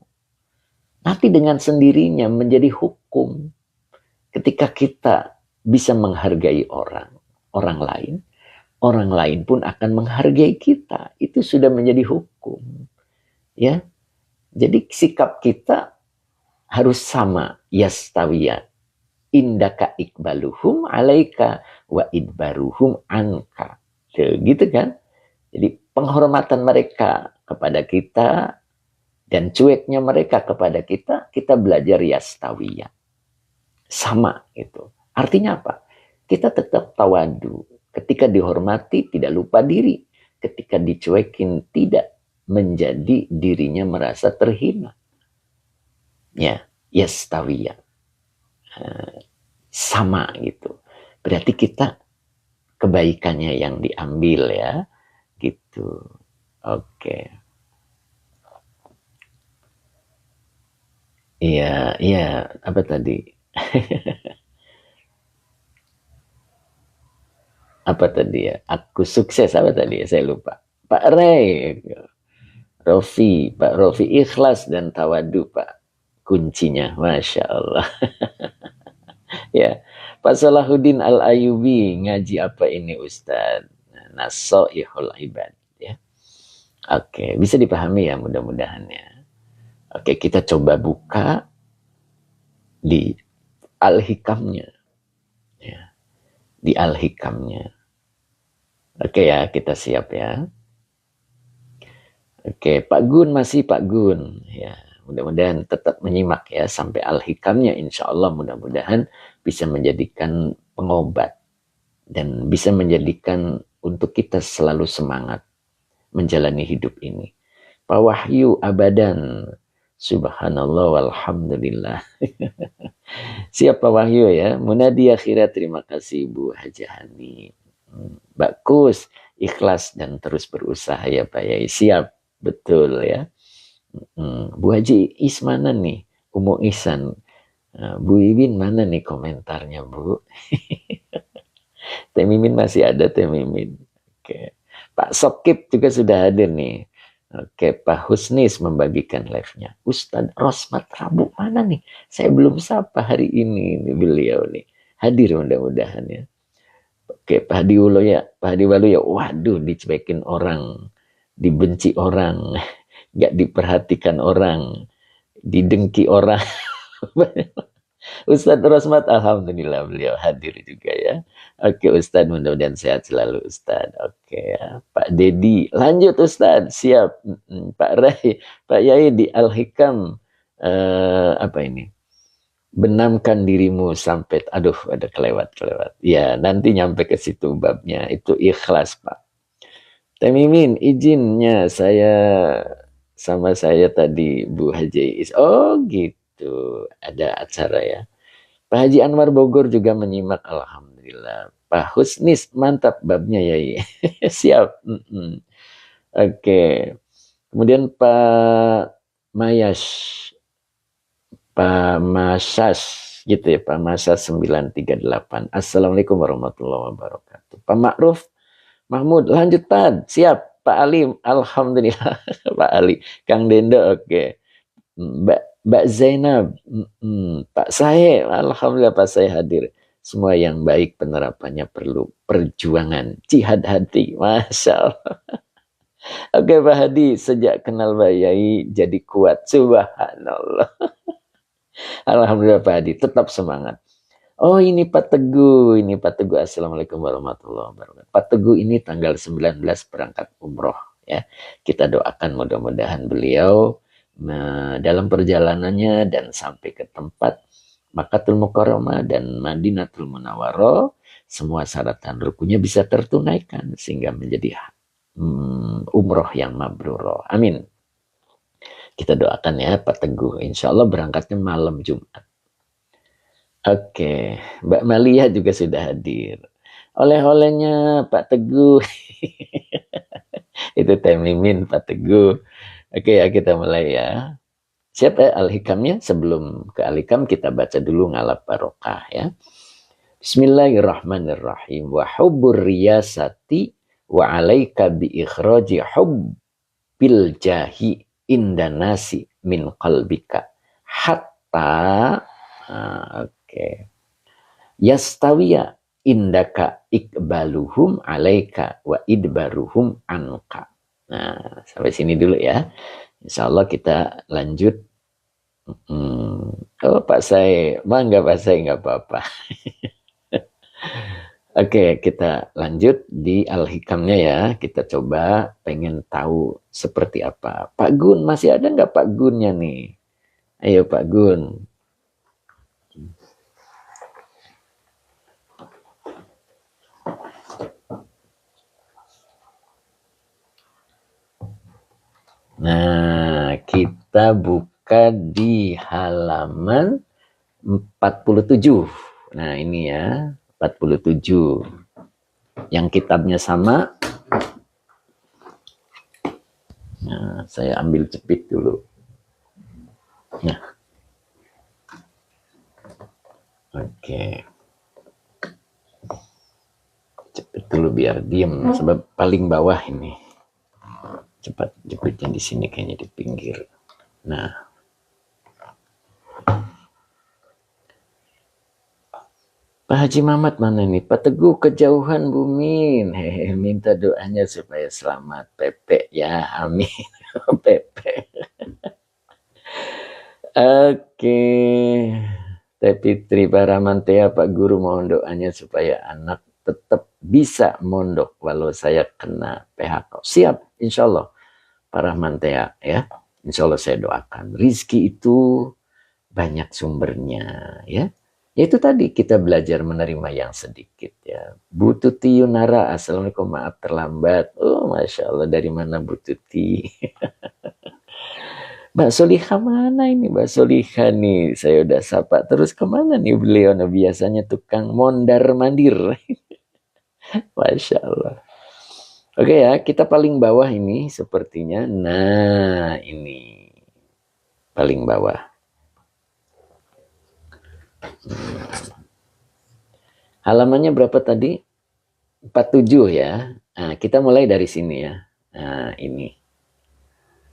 Nanti dengan sendirinya menjadi hukum. Ketika kita bisa menghargai orang lain pun akan menghargai kita. Itu sudah menjadi hukum. Ya, jadi sikap kita harus sama. Yastawiyat. Indaka ikbaluhum alaika wa idbaruhum anka. Gitu kan? Jadi penghormatan mereka kepada kita dan cueknya mereka kepada kita, kita belajar yastawiyah. Sama itu. Artinya apa? Kita tetap tawadu. Ketika dihormati tidak lupa diri. Ketika dicuekin tidak menjadi dirinya merasa terhina. Ya, yastawiyah. Sama gitu. Berarti kita kebaikannya yang diambil ya. Gitu. Oke. Iya, iya. Apa tadi? Apa tadi ya? Aku sukses apa tadi ya? Saya lupa. Pak Ray, Rofi, Pak Rofi ikhlas dan tawadu Pak. Kuncinya, Masya Allah. Ya, Pak Salahuddin Al-Ayubi, ngaji apa ini Ustadz? Nasoihul ibad. Ya. Oke, bisa dipahami ya mudah-mudahan ya. Oke, kita coba buka di Al-Hikamnya. Ya, di Al-Hikamnya. Oke ya, kita siap ya. Oke, Pak Gun masih Pak Gun. Ya, mudah-mudahan tetap menyimak ya sampai Al-Hikamnya. Insya Allah mudah-mudahan bisa menjadikan pengobat dan bisa menjadikan untuk kita selalu semangat menjalani hidup ini. Pak Wahyu abadan. Subhanallah walhamdulillah. Siap Pak Wahyu ya. Munadi akhirat, terima kasih Bu Hajahani. Mbak Kus, ikhlas dan terus berusaha ya Pak Yai. Siap, betul ya. Bu Haji Is mana nih? Umu Ihsan. Bu Iwin mana nih komentarnya Bu? Teh Mimin masih ada Teh Mimin. Oke. Pak Sokip juga sudah hadir nih. Oke, Pak Husnis membagikan live-nya. Ustadz Rosmat Rabu mana nih? Saya belum sapa hari ini beliau nih. Hadir mudah-mudahan ya. Oke, Pak Hadi Waluya. Pak Hadi Waluya, waduh dicuekin orang. Dibenci orang. Gak diperhatikan orang. Didengki orang. Ustadz Rosmat, alhamdulillah beliau hadir juga ya. Oke Ustadz, mudah-mudahan sehat selalu Ustadz. Oke ya. Pak Dedi, lanjut Ustadz, siap. Pak Rai, Pak Yai di Al-Hikam, apa ini? Benamkan dirimu sampai, aduh ada kelewat. Ya nanti nyampe ke situ babnya, itu ikhlas Pak. Teh Mimin, izinnya sama saya tadi Bu Haji Is. Oh gitu, ada acara ya. Pak Haji Anwar Bogor juga menyimak, alhamdulillah. Pak Husnis, mantap babnya ya. Siap. Oke. Kemudian Pak Mayas, Pak Masas, gitu ya, Pak Masas 938. Assalamualaikum warahmatullahi wabarakatuh. Pak Ma'ruf Mahmud, lanjut Pak. Siap. Pak Ali, alhamdulillah. Pak Ali. Kang Dendo, oke. Mbak Zainab, Pak Sahe, alhamdulillah Pak Sahe hadir. Semua yang baik penerapannya perlu perjuangan, jihad hati. Masya Allah. Oke Pak Hadi, sejak kenal Pak Yai jadi kuat. Subhanallah. Alhamdulillah Pak Hadi, tetap semangat. Oh ini Pak Teguh, ini Pak Teguh. Assalamualaikum warahmatullahi wabarakatuh. Pak Teguh ini tanggal 19 berangkat umroh. Ya, kita doakan mudah-mudahan beliau dalam perjalanannya dan sampai ke tempat Makkatul Mukarramah dan Madinatul Munawwarah, semua syaratan rukunnya bisa tertunaikan sehingga menjadi umroh yang mabrur. Amin. Kita doakan ya Pak Teguh. Insya Allah berangkatnya malam Jumat. Oke, Mbak Malia juga sudah hadir. Oleh-olehnya Pak Teguh. Itu Teh Mimin, Pak Teguh. Oke ya, kita mulai ya. Siap ya Al-Hikamnya? Sebelum ke Al-Hikam kita baca dulu ngalap barokah ya. Bismillahirrahmanirrahim. Wa hubbur riyasati wa alaika bi ikhraji hubbil jahi indanasi min qalbika hatta yastawiya indaka ikbaluhum alaika wa idbaruhum anka. Nah, sampai sini dulu ya. Insya Allah kita lanjut. Oh Pak Say, bangga Pak Say, nggak apa-apa. Oke, kita lanjut di Al-Hikamnya ya. Kita coba pengen tahu seperti apa. Pak Gun, masih ada nggak Pak Gunnya nih? Ayo Pak Gun. Nah, kita buka di halaman 47. Nah, ini ya, 47. Yang kitabnya sama. Nah, saya ambil cepit dulu. Nah. Oke. Cepit dulu biar diem, sebab paling bawah ini. Cepat jepitnya di sini kayaknya di pinggir. Nah, Pak Haji Mamat mana nih? Pak Teguh kejauhan Bu Min. Hehe, minta doanya supaya selamat. Pepe ya, amin. Pepe. Oke. Teh Fitri Paramantea, Pak Guru mohon doanya supaya anak tetap bisa mondok walau saya kena PHK. Siap, insya Allah. Para mantea ya, insya Allah saya doakan. Rizki itu banyak sumbernya ya. Itu tadi kita belajar menerima yang sedikit ya. Bu Tuti Yunara, assalamualaikum, maaf terlambat. Oh masya Allah, dari mana Bu Tuti? Mbak Soliha mana ini? Mbak Soliha nih, saya udah sapa. Terus kemana nih beliau? Nah, biasanya tukang mondar mandir. Masya Allah. Oke ya, kita paling bawah ini sepertinya. Nah, ini paling bawah. Halamannya berapa tadi? 47 ya. Nah, kita mulai dari sini ya. Nah, ini.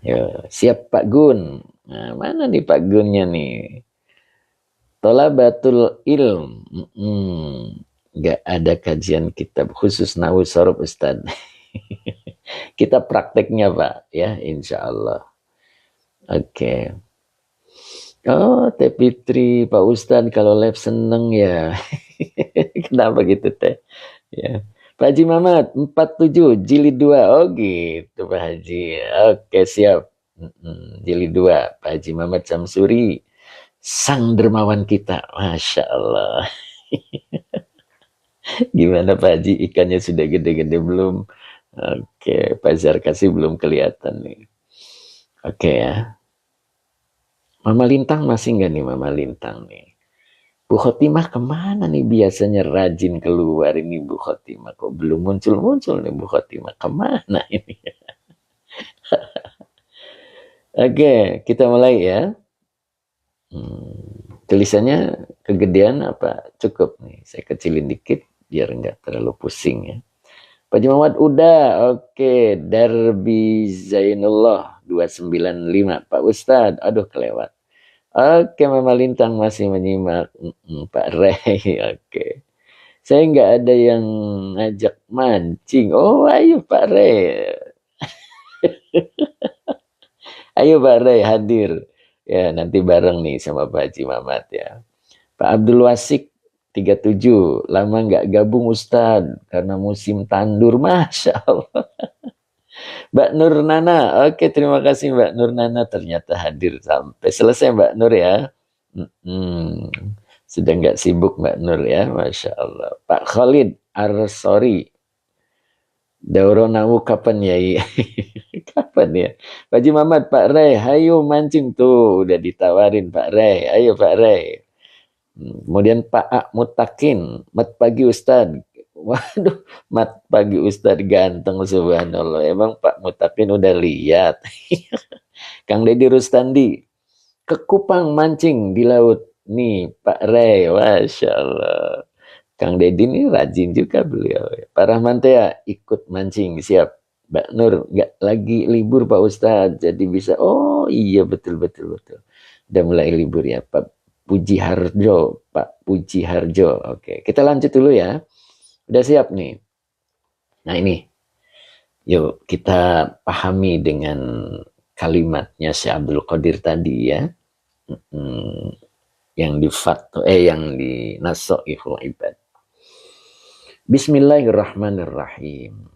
Yo, siap Pak Gun. Nah, mana nih Pak Gunnya nih? Thalabatul ilm. Nggak ada kajian kitab khusus nahwu sharaf Ustaz. Kita prakteknya Pak ya, insya Allah. Oke. Oh Teh Fitri, Pak Ustadz kalau live seneng ya. Kenapa gitu Teh? Ya. Pak Haji Mamat 47 jilid 2. Oh gitu Pak Haji. Oke siap. Jilid 2 Pak Haji Mamat Samsuri, sang dermawan kita. Masya Allah. Gimana Pak Haji, ikannya sudah gede-gede belum? Oke, Pak Zarkasi belum kelihatan nih. Oke ya. Mama Lintang masih nggak nih Mama Lintang nih? Bu Khotimah kemana nih, biasanya rajin keluar ini Bu Khotimah. Kok belum muncul-muncul nih Bu Khotimah? Kemana ini? Oke, kita mulai ya. Tulisannya kegedean apa cukup nih? Saya kecilin dikit biar nggak terlalu pusing ya. Pak Haji Muhammad udah, oke. Darbi Zainullah 295. Pak Ustadz, aduh kelewat. Oke, Mama Lintang masih menyimak. Pak Rey, oke. Saya nggak ada yang ngajak mancing. Oh, ayo Pak Re. Ayo Pak Re hadir. Ya, nanti bareng nih sama Pak Haji Mamat ya. Pak Abdul Wasik 37. Lama nggak gabung Ustadz. Karena musim tandur. Masya Allah. Mbak Nur Nana. Oke, terima kasih Mbak Nur Nana. Ternyata hadir sampai selesai Mbak Nur ya. Hmm, sudah nggak sibuk Mbak Nur ya. Masya Allah. Pak Khalid Arsori. Dauronawu kapan ya? Kapan ya? Pak Haji Mamat, Pak Ray, ayo mancing tuh. Udah ditawarin Pak Ray. Ayo Pak Ray. Kemudian Pak A. Mutakin. Mat pagi Ustad. Waduh, mat pagi Ustad ganteng subhanallah. Emang Pak Mutakin udah lihat. Kang Deddy Rustandi. Ke Kupang mancing di laut. Nih Pak Ray. Masya Allah. Kang Deddy ini rajin juga beliau. Pak Rahmantea ikut mancing, siap. Mbak Nur, nggak lagi libur Pak Ustadz, jadi bisa. Oh iya betul betul betul. Udah mulai libur ya Pak Puji Harjo, Pak Puji Harjo. Oke, kita lanjut dulu ya. Udah siap nih. Nah ini, yuk kita pahami dengan kalimatnya Syekh Abdul Qadir tadi ya. Yang di yang di Nasoihul Ibad. Bismillahirrahmanirrahim.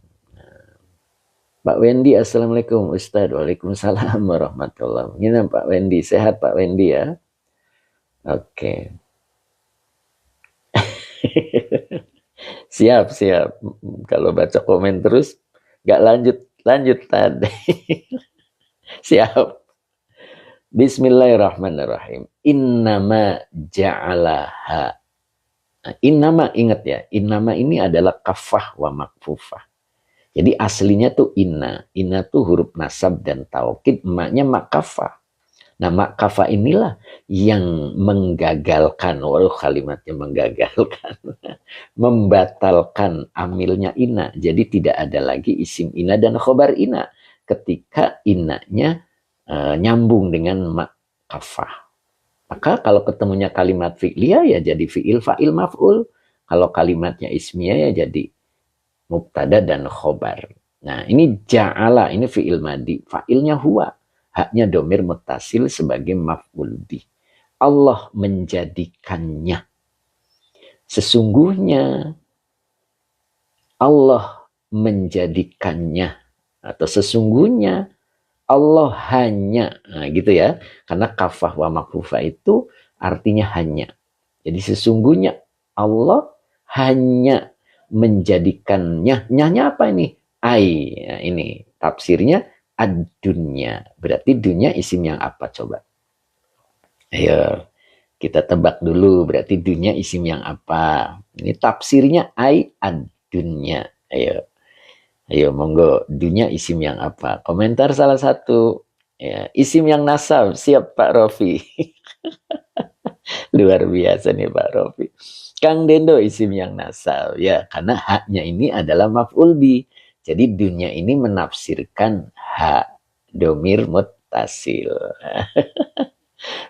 Pak Wendy, Assalamualaikum Ustadz. Waalaikumsalam warahmatullahi wabarakatuh. Gimana Pak Wendy? Sehat Pak Wendy ya? Oke. Siap, siap. Kalau baca komen terus, nggak lanjut tadi. Siap. Bismillahirrahmanirrahim. Innama ja'alaha. Innama, ingat ya. Innama ini adalah kafah wa makfufah. Jadi aslinya tuh inna. Inna tuh huruf nasab dan taukid. Maknya makafah. Nah makafah inilah yang menggagalkan. Waduh kalimatnya menggagalkan. Membatalkan amilnya inna. Jadi tidak ada lagi isim inna dan khobar inna. Ketika innanya nyambung dengan makafah. Maka kalau ketemunya kalimat fi'liyah ya jadi fi'il fa'il maf'ul. Kalau kalimatnya ismiyah ya jadi mubtada dan khobar. Nah ini ja'ala, ini fi'il madi. Fa'ilnya huwa. Haknya domir mutasil sebagai maf'ul bih. Allah menjadikannya. Sesungguhnya Allah menjadikannya. Atau sesungguhnya Allah hanya. Nah gitu ya. Karena kafah wa makfufah itu artinya hanya. Jadi sesungguhnya Allah hanya menjadikannya. Nyanya apa ini? Ai. Nah, ini tafsirnya ad-dunya. Berarti dunya isim yang apa coba? Ayo kita tebak dulu. Berarti dunya isim yang apa? Ini tafsirnya ai ad-dunya. Ayo monggo. Dunya isim yang apa? Komentar salah satu. Ya, isim yang nasab. Siap Pak Rofi. Luar biasa nih Pak Rofi. Kang Dendo isim yang nasab. Ya, karena haknya ini adalah maf'ul bi. Jadi dunia ini menafsirkan hak domir muttasil.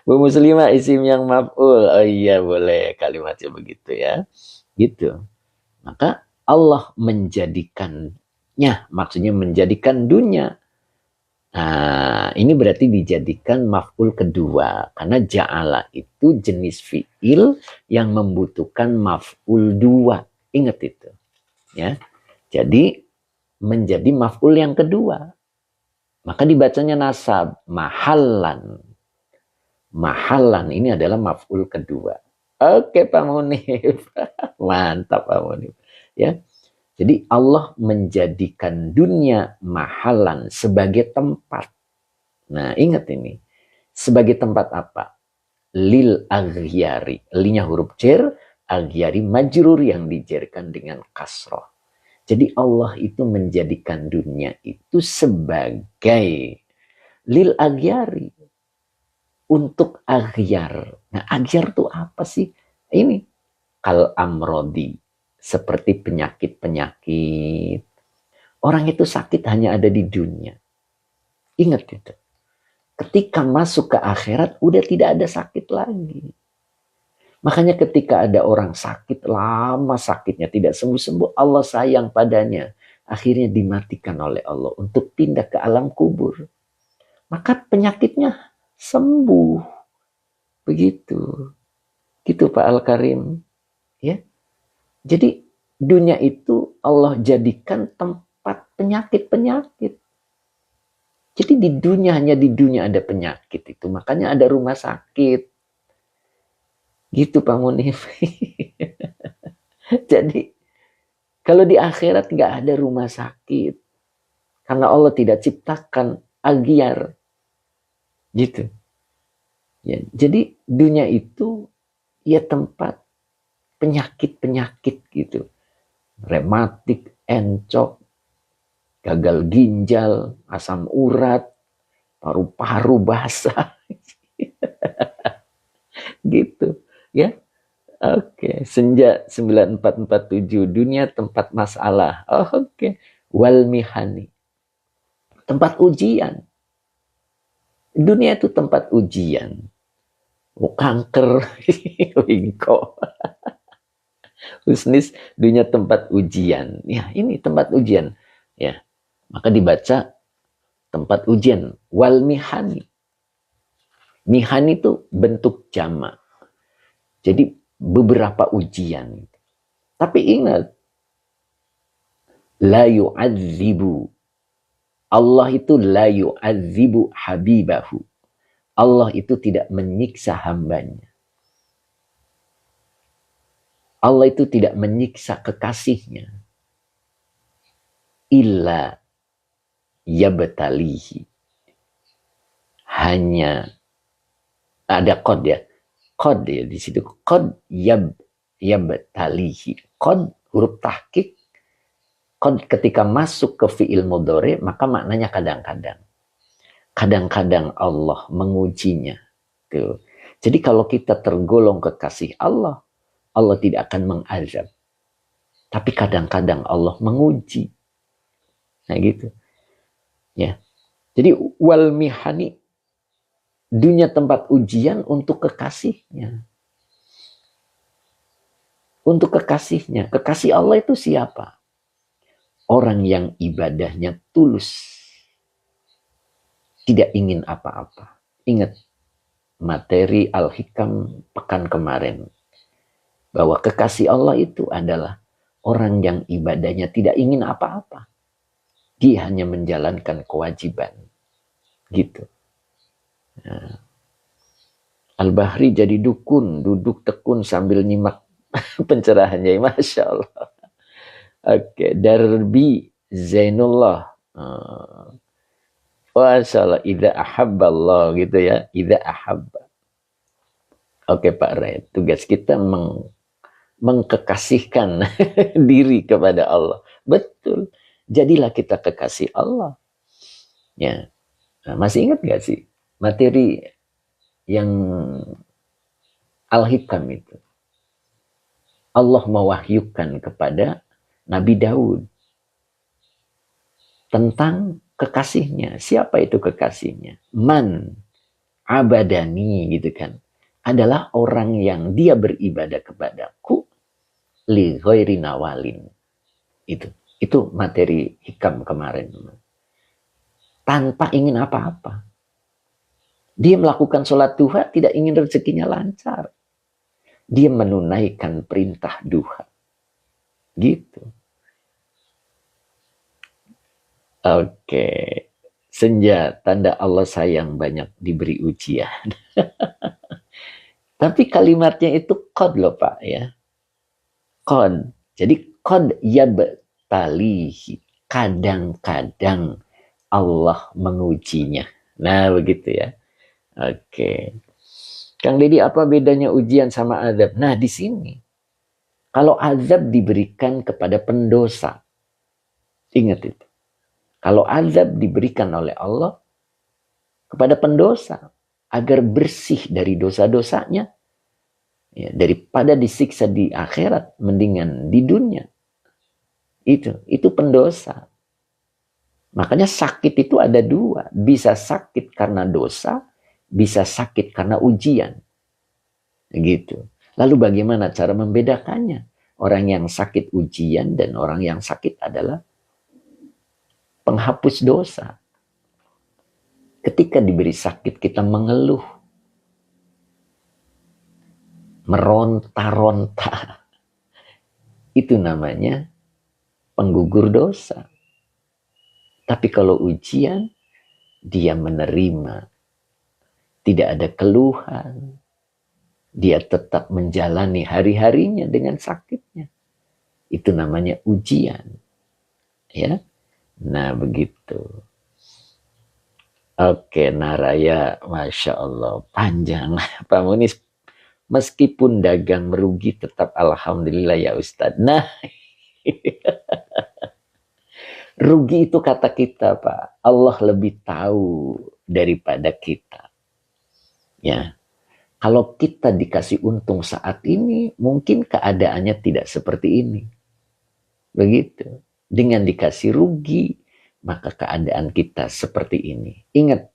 Bu Muslimah isim yang maf'ul. Oh iya boleh kalimatnya begitu ya. Gitu. Maka Allah menjadikannya. Maksudnya menjadikan dunia. Nah, ini berarti dijadikan maf'ul kedua. Karena ja'ala itu jenis fi'il yang membutuhkan maf'ul dua. Ingat itu. Ya. Jadi, menjadi maf'ul yang kedua. Maka dibacanya nasab. Mahallan. Mahallan ini adalah maf'ul kedua. Oke Pak Munif. Mantap Pak Munif. Ya. Jadi Allah menjadikan dunia mahalan sebagai tempat. Nah ingat ini. Sebagai tempat apa? Lil aghyari. Linya huruf jer. Aghyari majrur yang dijerkan dengan kasroh. Jadi Allah itu menjadikan dunia itu sebagai lil aghyari. Untuk aghyar. Nah aghyar itu apa sih? Ini. Kal amrodi. Seperti penyakit-penyakit. Orang itu sakit hanya ada di dunia. Ingat itu. Ketika masuk ke akhirat, udah tidak ada sakit lagi. Makanya ketika ada orang sakit, lama sakitnya tidak sembuh-sembuh, Allah sayang padanya. Akhirnya dimatikan oleh Allah untuk pindah ke alam kubur. Maka penyakitnya sembuh. Begitu. Gitu Pak Al-Karim. Ya. Jadi dunia itu Allah jadikan tempat penyakit-penyakit. Jadi di dunia, hanya di dunia ada penyakit itu. Makanya ada rumah sakit. Gitu Pak Munif. Jadi kalau di akhirat nggak ada rumah sakit. Karena Allah tidak ciptakan agiar. Gitu. Ya, jadi dunia itu ya tempat penyakit-penyakit gitu. Rematik, encok, gagal ginjal, asam urat, paru-paru basah. Gitu. Ya. Oke, Senja 9447, dunia tempat masalah. Oh, oke. Wal mihani. Tempat ujian. Dunia itu tempat ujian. Oh, kanker, wingko. Husnis, dunia tempat ujian. Ya, ini tempat ujian. Ya, maka dibaca tempat ujian. Wal mihani. Mihani itu bentuk jamak. Jadi beberapa ujian. Tapi ingat, la yu'adzibu. Allah itu la yu'adzibu habibahu. Allah itu tidak menyiksa hambanya. Allah itu tidak menyiksa kekasihnya. Illa yabtalihi. Hanya ada qad ya. Qad ya di situ. Qad yabtalihi. Qad huruf tahqiq. Qad ketika masuk ke fi'il mudhari maka maknanya kadang-kadang. Kadang-kadang Allah mengujinya. Tuh. Jadi kalau kita tergolong kekasih Allah, Allah tidak akan mengazab. Tapi kadang-kadang Allah menguji. Nah gitu. Ya. Jadi wal mihani, dunia tempat ujian untuk kekasihnya. Untuk kekasihnya. Kekasih Allah itu siapa? Orang yang ibadahnya tulus. Tidak ingin apa-apa. Ingat materi Al-Hikam pekan kemarin. Bahwa kekasih Allah itu adalah orang yang ibadahnya tidak ingin apa-apa. Dia hanya menjalankan kewajiban. Gitu. Nah. Al-Bahri jadi dukun, duduk tekun sambil nyimak pencerahannya. Masya Allah. Oke, Darbi Zainullah. Masya Allah, idza ahabballah gitu ya. Idza ahabba. Oke Pak Ray, tugas kita mengkekasihkan diri kepada Allah. Betul. Jadilah kita kekasih Allah. Ya. Nah, masih ingat gak sih materi yang Al-Hikam itu? Allah mewahyukan kepada Nabi Daud tentang kekasihnya. Siapa itu kekasihnya? Man abadani gitu kan. Adalah orang yang dia beribadah kepadaku li ghairi nawalin. Itu materi hikam kemarin. Tanpa ingin apa-apa. Dia melakukan sholat duha tidak ingin rezekinya lancar. Dia menunaikan perintah duha. Gitu. Oke. Senja, tanda Allah sayang banyak diberi ujian. Tapi kalimatnya itu qad loh Pak ya. Qad. Jadi qad yabtalihi. Kadang-kadang Allah mengujinya. Nah begitu ya. Oke. Kang Deddy, apa bedanya ujian sama azab? Nah di sini. Kalau azab diberikan kepada pendosa. Ingat itu. Kalau azab diberikan oleh Allah kepada pendosa. Agar bersih dari dosa-dosanya. Ya, daripada disiksa di akhirat. Mendingan di dunia. Itu pendosa. Makanya sakit itu ada dua. Bisa sakit karena dosa. Bisa sakit karena ujian. Gitu. Lalu bagaimana cara membedakannya? Orang yang sakit ujian dan orang yang sakit adalah penghapus dosa. Ketika diberi sakit kita mengeluh, meronta-ronta. Itu namanya penggugur dosa. Tapi kalau ujian, dia menerima. Tidak ada keluhan. Dia tetap menjalani hari-harinya dengan sakitnya. Itu namanya ujian. Ya. Nah, begitu. Oke, Naraya, Masya Allah, panjang. Pak Munis, meskipun dagang merugi, tetap Alhamdulillah ya Ustadz. Nah, rugi itu kata kita, Pak. Allah lebih tahu daripada kita. Ya. Kalau kita dikasih untung saat ini, mungkin keadaannya tidak seperti ini. Begitu. Dengan dikasih rugi, maka keadaan kita seperti ini. Ingat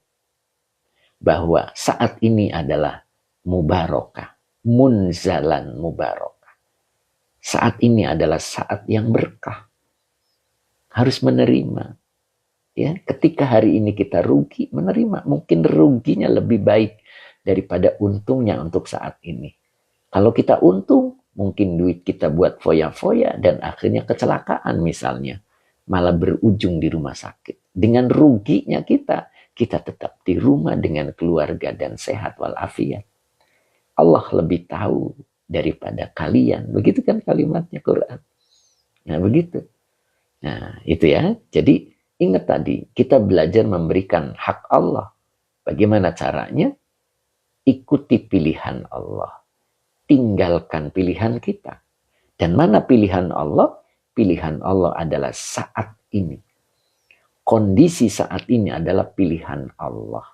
bahwa saat ini adalah mubarakah, munzalan mubarakah. Saat ini adalah saat yang berkah. Harus menerima. Ya, ketika hari ini kita rugi, menerima. Mungkin ruginya lebih baik daripada untungnya untuk saat ini. Kalau kita untung, mungkin duit kita buat foya-foya dan akhirnya kecelakaan misalnya. Malah berujung di rumah sakit. Dengan ruginya kita tetap di rumah dengan keluarga dan sehat walafiat. Allah lebih tahu daripada kalian. Begitu kan kalimatnya Quran. Nah, begitu. Nah, itu ya. Jadi, ingat tadi, kita belajar memberikan hak Allah. Bagaimana caranya? Ikuti pilihan Allah. Tinggalkan pilihan kita. Dan mana pilihan Allah? Pilihan Allah adalah saat ini. Kondisi saat ini adalah pilihan Allah.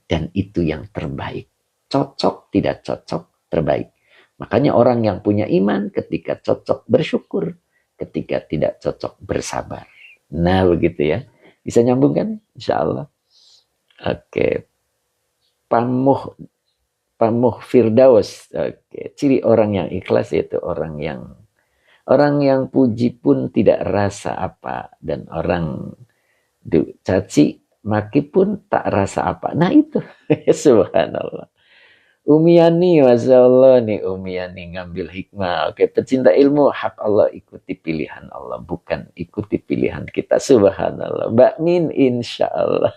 Dan itu yang terbaik. Cocok, tidak cocok, terbaik. Makanya orang yang punya iman ketika cocok bersyukur. Ketika tidak cocok bersabar. Nah, begitu ya. Bisa nyambung kan? Insya Allah. Oke. Pamuh Firdaus. Oke. Ciri orang yang ikhlas yaitu orang yang puji pun tidak rasa apa. Dan orang caci maki pun tak rasa apa. Nah itu. Subhanallah. Umiyani, Masya Allah nih Umiyani ngambil hikmah. Oke, pecinta ilmu, hak Allah ikuti pilihan Allah. Bukan ikuti pilihan kita. Subhanallah. Mbak Min, insya Allah.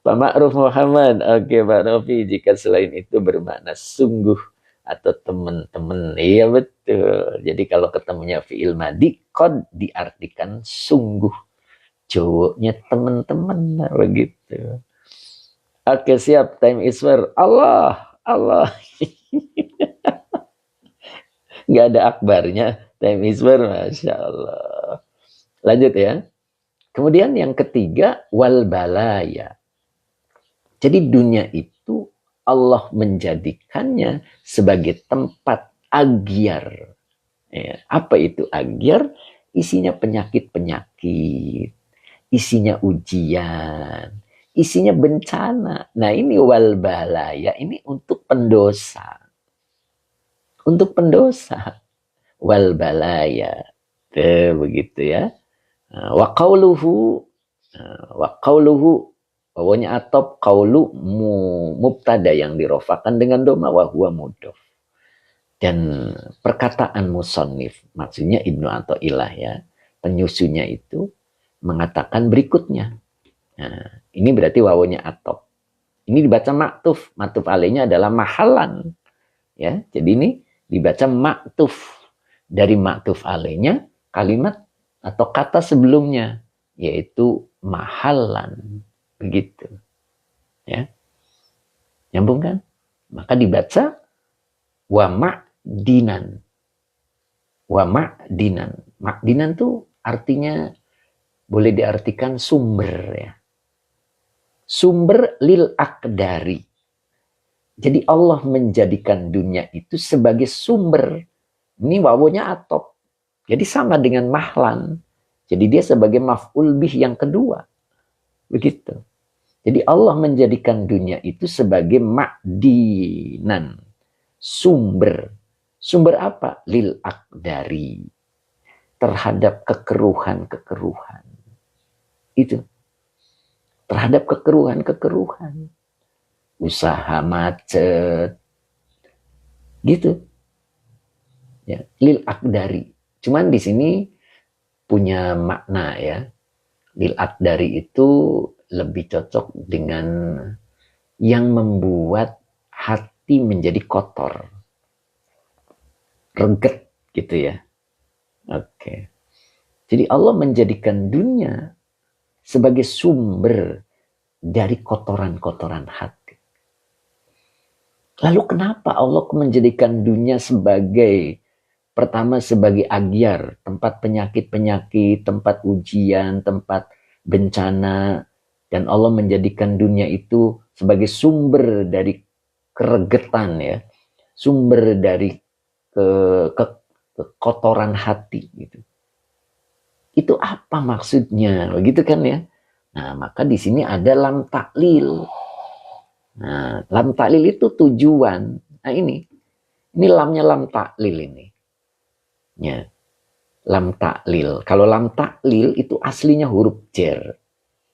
Pak Ma'ruf Muhammad. Oke, Pak Novi. Jika selain itu bermakna sungguh atau teman-teman. Iya betul. Jadi kalau ketemunya fi'il madi, qad diartikan sungguh. Cowoknya teman-teman. Begitu. Oke, siap. Time is for Allah. Nggak ada akbarnya. Time is for, Masya Allah. Lanjut ya. Kemudian yang ketiga, wal balaya. Jadi dunia itu Allah menjadikannya sebagai tempat agyar. Ya, apa itu agyar? Isinya penyakit-penyakit. Isinya ujian. Isinya bencana. Nah ini wal balaya. Ini untuk pendosa. Untuk pendosa. Wal balaya. Tuh, begitu ya. Wa qawluhu. Wawanya atop qawlu mubtada yang dirofakan dengan doma. Wa huwa mudhof. Dan perkataan musannif. Maksudnya Ibnu Athaillah ya. Penyusunnya itu mengatakan berikutnya. Nah, ini berarti wawunya atop. Ini dibaca maktuf. Maktuf alaihnya adalah mahalan. Ya, jadi ini dibaca maktuf. Dari maktuf alaihnya kalimat atau kata sebelumnya yaitu mahalan. Begitu. Ya. Nyambung kan? Maka dibaca wa ma'dinan. Wa ma'dinan. Ma'dinan tuh artinya boleh diartikan sumber ya. Sumber lil akdari. Jadi Allah menjadikan dunia itu sebagai sumber. Ini wawunya atop. Jadi sama dengan mahlan. Jadi dia sebagai maf'ul bih yang kedua. Begitu. Jadi Allah menjadikan dunia itu sebagai ma'dinan. sumber. Sumber apa? Lil akdari. Terhadap kekeruhan-kekeruhan. Itu. Terhadap kekeruhan-kekeruhan. Usaha macet. Gitu. Ya, lil akdari. Cuman di sini punya makna ya. Lil akdari itu lebih cocok dengan yang membuat hati menjadi kotor. Reget gitu ya. Oke. Jadi Allah menjadikan dunia sebagai sumber dari kotoran-kotoran hati. Lalu kenapa Allah menjadikan dunia sebagai, pertama sebagai agyar, tempat penyakit-penyakit, tempat ujian, tempat bencana, dan Allah menjadikan dunia itu sebagai sumber dari keregetan ya, sumber dari kekotoran hati gitu. Itu apa maksudnya? Begitu kan ya? Nah, maka di sini ada lam taklil. Nah, lam taklil itu tujuan. Nah, ini lamnya lam taklil ini. Ya. Lam taklil. Kalau lam taklil itu aslinya huruf jer.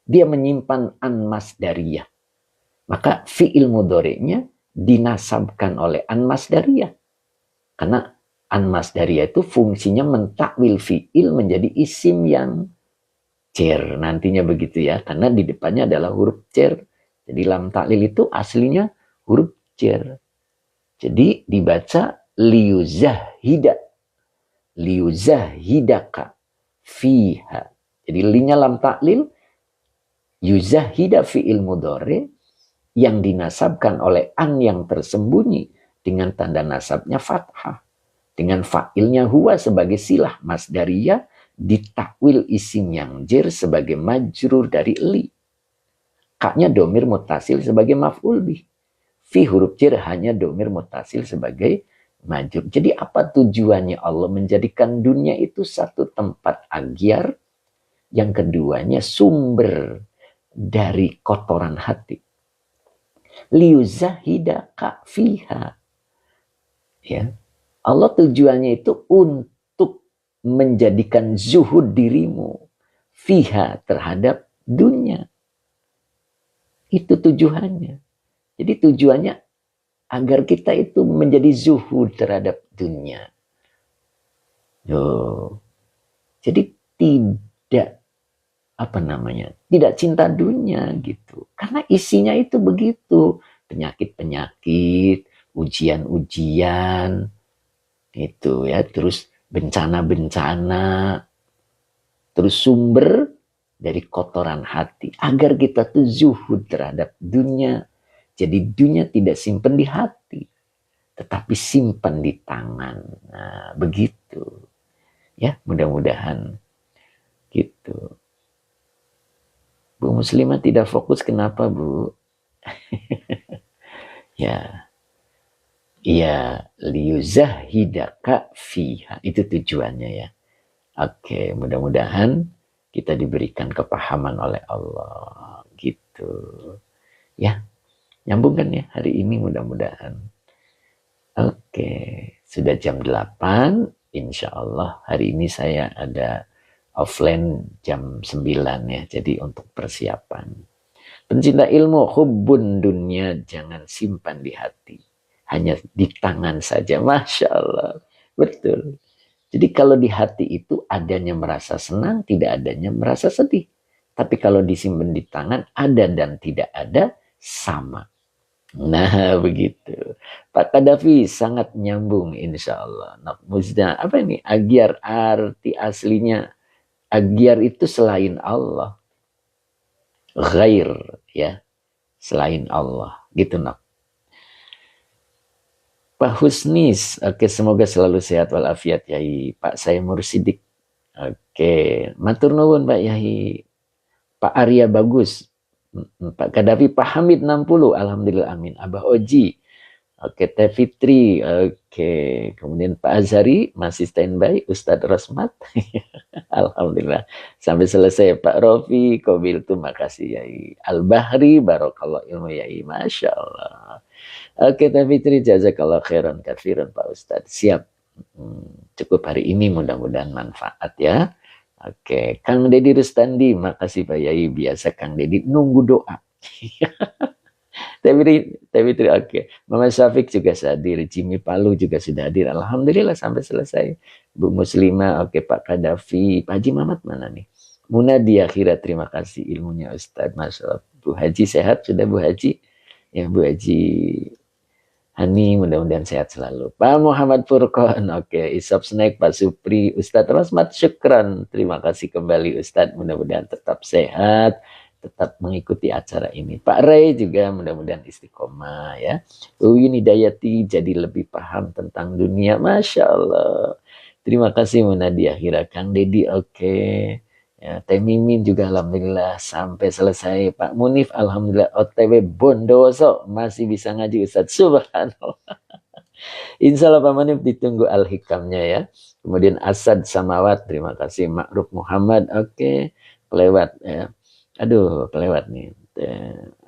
Dia menyimpan an masdariyah. Maka fi'il mudhari'nya dinasabkan oleh an masdariyah. Karena an masdariyah itu fungsinya mentakwil fi'il menjadi isim yang jer nantinya begitu ya, karena di depannya adalah huruf jer. Jadi lam taklil itu aslinya huruf jer. Jadi dibaca liyuzahidaka fiha. Jadi linya lam taklil, yuzahida fi'il mudhari yang dinasabkan oleh an yang tersembunyi dengan tanda nasabnya fathah. Dengan fa'ilnya huwa sebagai silah masdariyah, ditakwil isim yang jer sebagai majrur dari li. Kaknya domir mutasil sebagai maf'ul bih. Fi huruf jer hanya domir mutasil sebagai majrur. Jadi apa tujuannya Allah menjadikan dunia itu satu tempat agyar, yang keduanya sumber dari kotoran hati. Liyuzahidaka fiha. Ya. Allah tujuannya itu untuk menjadikan zuhud dirimu fiha terhadap dunia. Itu tujuannya. Jadi tujuannya agar kita itu menjadi zuhud terhadap dunia. Jadi tidak tidak cinta dunia gitu. Karena isinya itu begitu. Penyakit-penyakit, ujian-ujian, itu ya, terus bencana-bencana, terus sumber dari kotoran hati agar kita tuh zuhud terhadap dunia. Jadi dunia tidak simpan di hati, tetapi simpan di tangan. Nah, begitu ya, mudah-mudahan gitu. Bu Muslimah tidak fokus, kenapa Bu? Ya. Iya, liyuzahidaka fiha. Itu tujuannya ya. Oke, mudah-mudahan kita diberikan kepahaman oleh Allah. Gitu. Ya, nyambung kan ya hari ini mudah-mudahan. Oke, sudah jam 8. Insya Allah hari ini saya ada offline jam 9 ya. Jadi untuk persiapan. Pencinta ilmu, hubbun dunia jangan simpan di hati. Hanya di tangan saja. Masya Allah. Betul. Jadi kalau di hati itu adanya merasa senang, tidak adanya merasa sedih. Tapi kalau disimpan di tangan, ada dan tidak ada, sama. Nah, begitu. Pak Kadafi sangat nyambung insya Allah. Musda, apa ini? Agyar, arti aslinya. Agyar itu selain Allah. Ghair, ya. Selain Allah. Gitu, nak. Pak Husnis, oke, semoga selalu sehat walafiat Yai. Pak saya Mursidik, oke, matur nuwun Pak Yai. Pak Arya bagus, Pak Kadafi, Pak Hamid 60, alhamdulillah amin. Abah Oji, oke, Teh Fitri, oke, kemudian Pak Azhari masih standby, Ustadz Rosmat, alhamdulillah sampai selesai. Pak Rofi, Kobil tuh makasih Yai. Al Bahri, barokallah ilmu Yai, masya Allah. Oke, Teh Fitri, jazakallah khairan katsiran Pak Ustadz. Siap. Cukup hari ini, mudah-mudahan manfaat ya. Oke, Kang Deddy Rustandi, makasih Pak Yai. Biasa Kang Deddy nunggu doa. Teh Fitri, oke. Mama Syafiq juga hadir. Jimmy Palu juga sudah hadir. Alhamdulillah sampai selesai. Bu Muslimah, oke. Pak Kadafi. Pak Haji Mamat mana nih? Muna di akhirat, terima kasih ilmunya Ustadz. Masya Allah. Bu Haji sehat sudah Bu Haji? Ya Bu Haji Hani, mudah-mudahan sehat selalu. Pak Muhammad Furqan, oke. Isop Snack, Pak Supri, Ustadz Rasmat, syukran. Terima kasih kembali Ustadz, mudah-mudahan tetap sehat, tetap mengikuti acara ini. Pak Ray juga mudah-mudahan istiqomah ya. Uwin Hidayati jadi lebih paham tentang dunia, Masya Allah. Terima kasih Munadi akhirnya. Kang Deddy, oke. Ya, Teh Mimin juga alhamdulillah sampai selesai. Pak Munif alhamdulillah OTW Bondowoso masih bisa ngaji Ustadz. Subhanallah. Insya Allah Pak Munif ditunggu al-hikamnya ya. Kemudian Asad Samawat, terima kasih. Ma'ruf Muhammad, oke. Kelewat ya. Aduh, kelewat nih.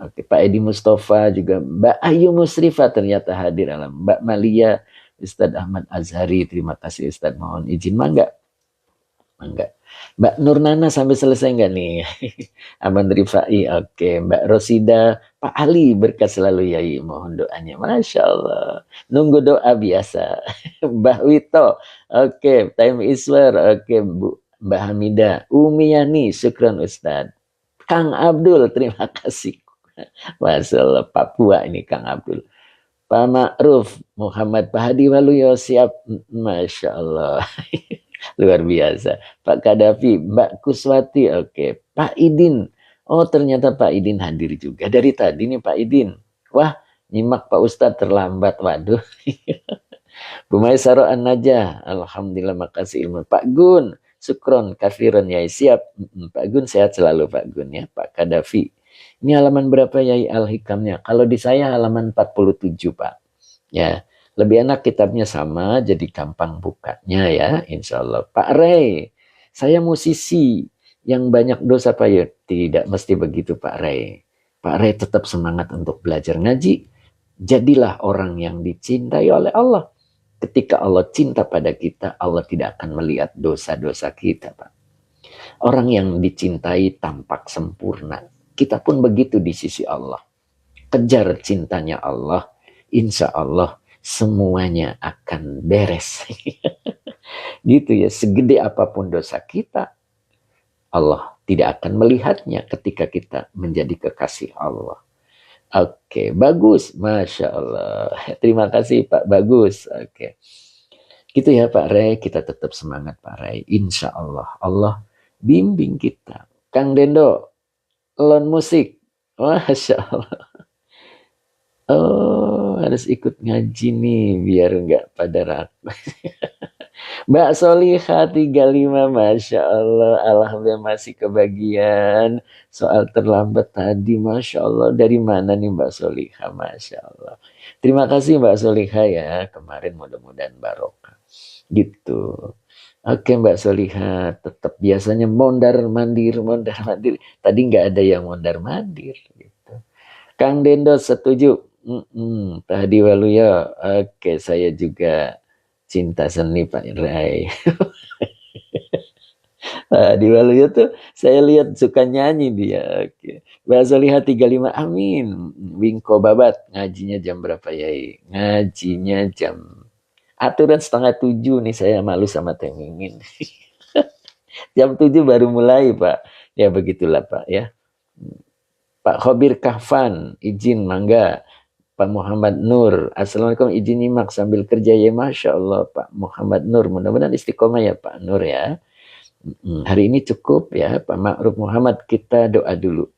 Oke, Pak Edi Mustafa juga. Mbak Ayu Musrifah ternyata hadir. Mbak Malia, Ustadz Ahmad Azhari, terima kasih Ustadz. Mohon izin, mangga. Mbak Nurnana sampai selesai nggak nih? Aman Rifai, oke. Mbak Rosida, Pak Ali berkah selalu Yai, mohon doanya. Masya Allah, nunggu doa biasa. Mbak Wito, oke. Time Iswar, oke. Mbak Hamida, Umi Yani, syukran Ustadz. Kang Abdul, terima kasih. Masya Allah, Papua ini Kang Abdul. Pak Ma'ruf, Muhammad Pak Hadi Waluyo, siap. Masya Allah. Luar biasa. Pak Kadafi, Mbak Kuswati, oke. Pak Idin, oh ternyata Pak Idin hadir juga. Dari tadi nih Pak Idin. Wah, nyimak Pak Ustadz terlambat, waduh. Bu Maisaro An-Najah, alhamdulillah makasih ilmu. Pak Gun, Sukron, kafiron Yai, siap. Pak Gun sehat selalu Pak Gun ya. Pak Kadafi, ini halaman berapa Yai Al-Hikamnya? Kalau di saya halaman 47 Pak. Ya. Lebih enak kitabnya sama, jadi gampang bukanya ya, insya Allah. Pak Ray, saya musisi yang banyak dosa Pak ya. Tidak mesti begitu Pak Ray. Pak Ray tetap semangat untuk belajar ngaji. Jadilah orang yang dicintai oleh Allah. Ketika Allah cinta pada kita, Allah tidak akan melihat dosa-dosa kita Pak. Orang yang dicintai tampak sempurna. Kita pun begitu di sisi Allah. Kejar cintanya Allah, insya Allah semuanya akan beres. Gitu ya, segede apapun dosa kita, Allah tidak akan melihatnya ketika kita menjadi kekasih Allah. Oke, bagus. Masya Allah. Terima kasih Pak Bagus. Oke. Gitu ya Pak Ray, kita tetap semangat Pak Ray. Insya Allah, Allah bimbing kita. Kang Dendo, lon musik. Masya Allah. Oh, harus ikut ngaji nih biar nggak pada ragu. Mbak Soliha 35, Masya Allah, alhamdulillah masih kebagian. Soal terlambat tadi, Masya Allah, dari mana nih Mbak Soliha, Masya Allah. Terima kasih Mbak Soliha ya, kemarin mudah-mudahan barokah. Gitu. Oke Mbak Soliha, tetap biasanya mondar-mandir. Tadi nggak ada yang mondar-mandir. Gitu. Kang Dendo setuju. Tadi Waluyo, oke saya juga cinta seni Pak Rai. Di Waluyo tuh saya lihat suka nyanyi dia. Oke. Bahasa lihat 35, amin. Wingko Babat, ngajinya jam berapa Yai? Ngajinya jam aturan 6:30 nih, saya malu sama Teh Mimin. Jam 7 baru mulai Pak. Ya begitulah Pak ya. Pak Khobir Kahfan, izin mangga. Pak Muhammad Nur, assalamualaikum, izin nyimak sambil kerja ya, Masya Allah Pak Muhammad Nur, mudah-mudahan istiqomah ya Pak Nur ya. Hari ini cukup ya Pak Ma'ruf Muhammad, kita doa dulu.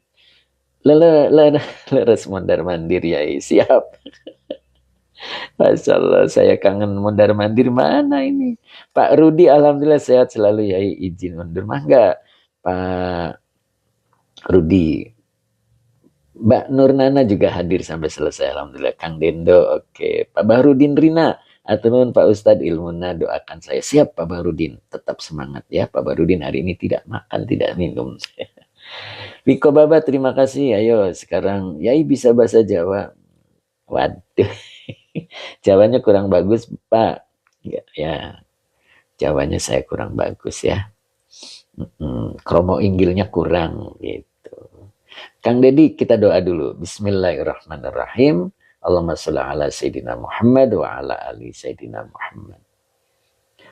Leres mondar mandir ya, siap. Masya Allah, saya kangen mondar mandir, mana ini. Pak Rudi alhamdulillah sehat selalu ya, izin mundur mangga. Pak Rudi. Mbak Nurnana juga hadir sampai selesai, alhamdulillah. Kang Dendo, oke. Pak Bahrudin Rina, aturun Pak Ustadz Ilmuna, doakan saya. Siap Pak Bahrudin, tetap semangat ya. Pak Bahrudin hari ini tidak makan, tidak minum. Wiko Baba, terima kasih. Ayo sekarang Yai bisa bahasa Jawa. Waduh, Jawanya kurang bagus, Pak. Ya, ya, Jawanya saya kurang bagus ya. Kromo inggilnya kurang gitu. Kang Dedi, kita doa dulu. Bismillahirrahmanirrahim. Allahumma sholli ala Sayyidina Muhammad wa ala ali Sayyidina Muhammad.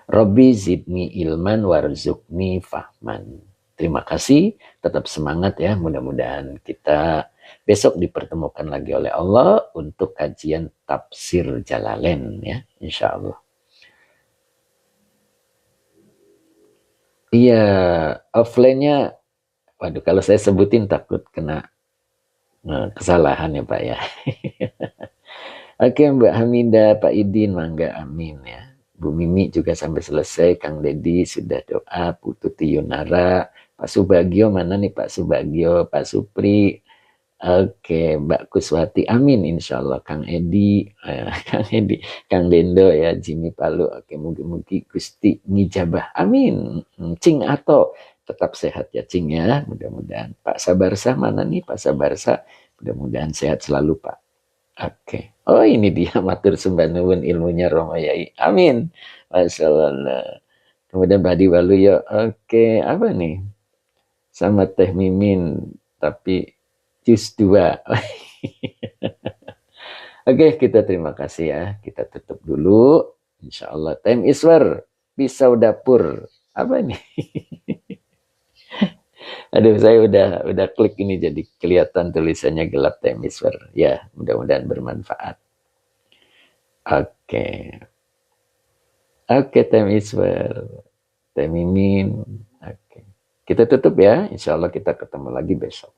Robbi zidni ilman warzuqni fahman. Terima kasih, tetap semangat ya. Mudah-mudahan kita besok dipertemukan lagi oleh Allah untuk kajian tafsir Jalalain ya, insya Allah. Iya, offline-nya, waduh kalau saya sebutin takut kena kesalahan ya Pak ya. Oke Mbak Hamida, Pak Idin, mangga amin ya. Bu Mimi juga sampai selesai, Kang Dedi sudah doa, Pututi Yunara, Pak Subagio mana nih Pak Subagio, Pak Supri, oke Mbak Kuswati, amin insya Allah, Kang Edi, Kang Edi, Kang Dendo ya, Jimmy Palu, oke mugi-mugi Gusti ngijabah, amin. Cing Ato, tetap sehat ya Cing ya, mudah-mudahan. Pak Sabarsa mana nih Pak Sabarsa, mudah-mudahan sehat selalu Pak. Oke. Oh ini dia matur sembah nuwun ilmunya Romo Yai. Amin. Masya Allah. Kemudian Badi Waluyo. Oke. Apa nih? Sama Teh Mimin. Tapi jus 2. Oke. Kita terima kasih ya. Kita tutup dulu. Insya Allah. Time Iswar. Pisau dapur. Apa ini? Aduh, saya udah klik ini jadi kelihatan tulisannya gelap Time Iswar. Ya, mudah-mudahan bermanfaat. Oke. Oke, Teh Iswar. Teh Mimin. Oke. Kita tutup ya. Insya Allah kita ketemu lagi besok.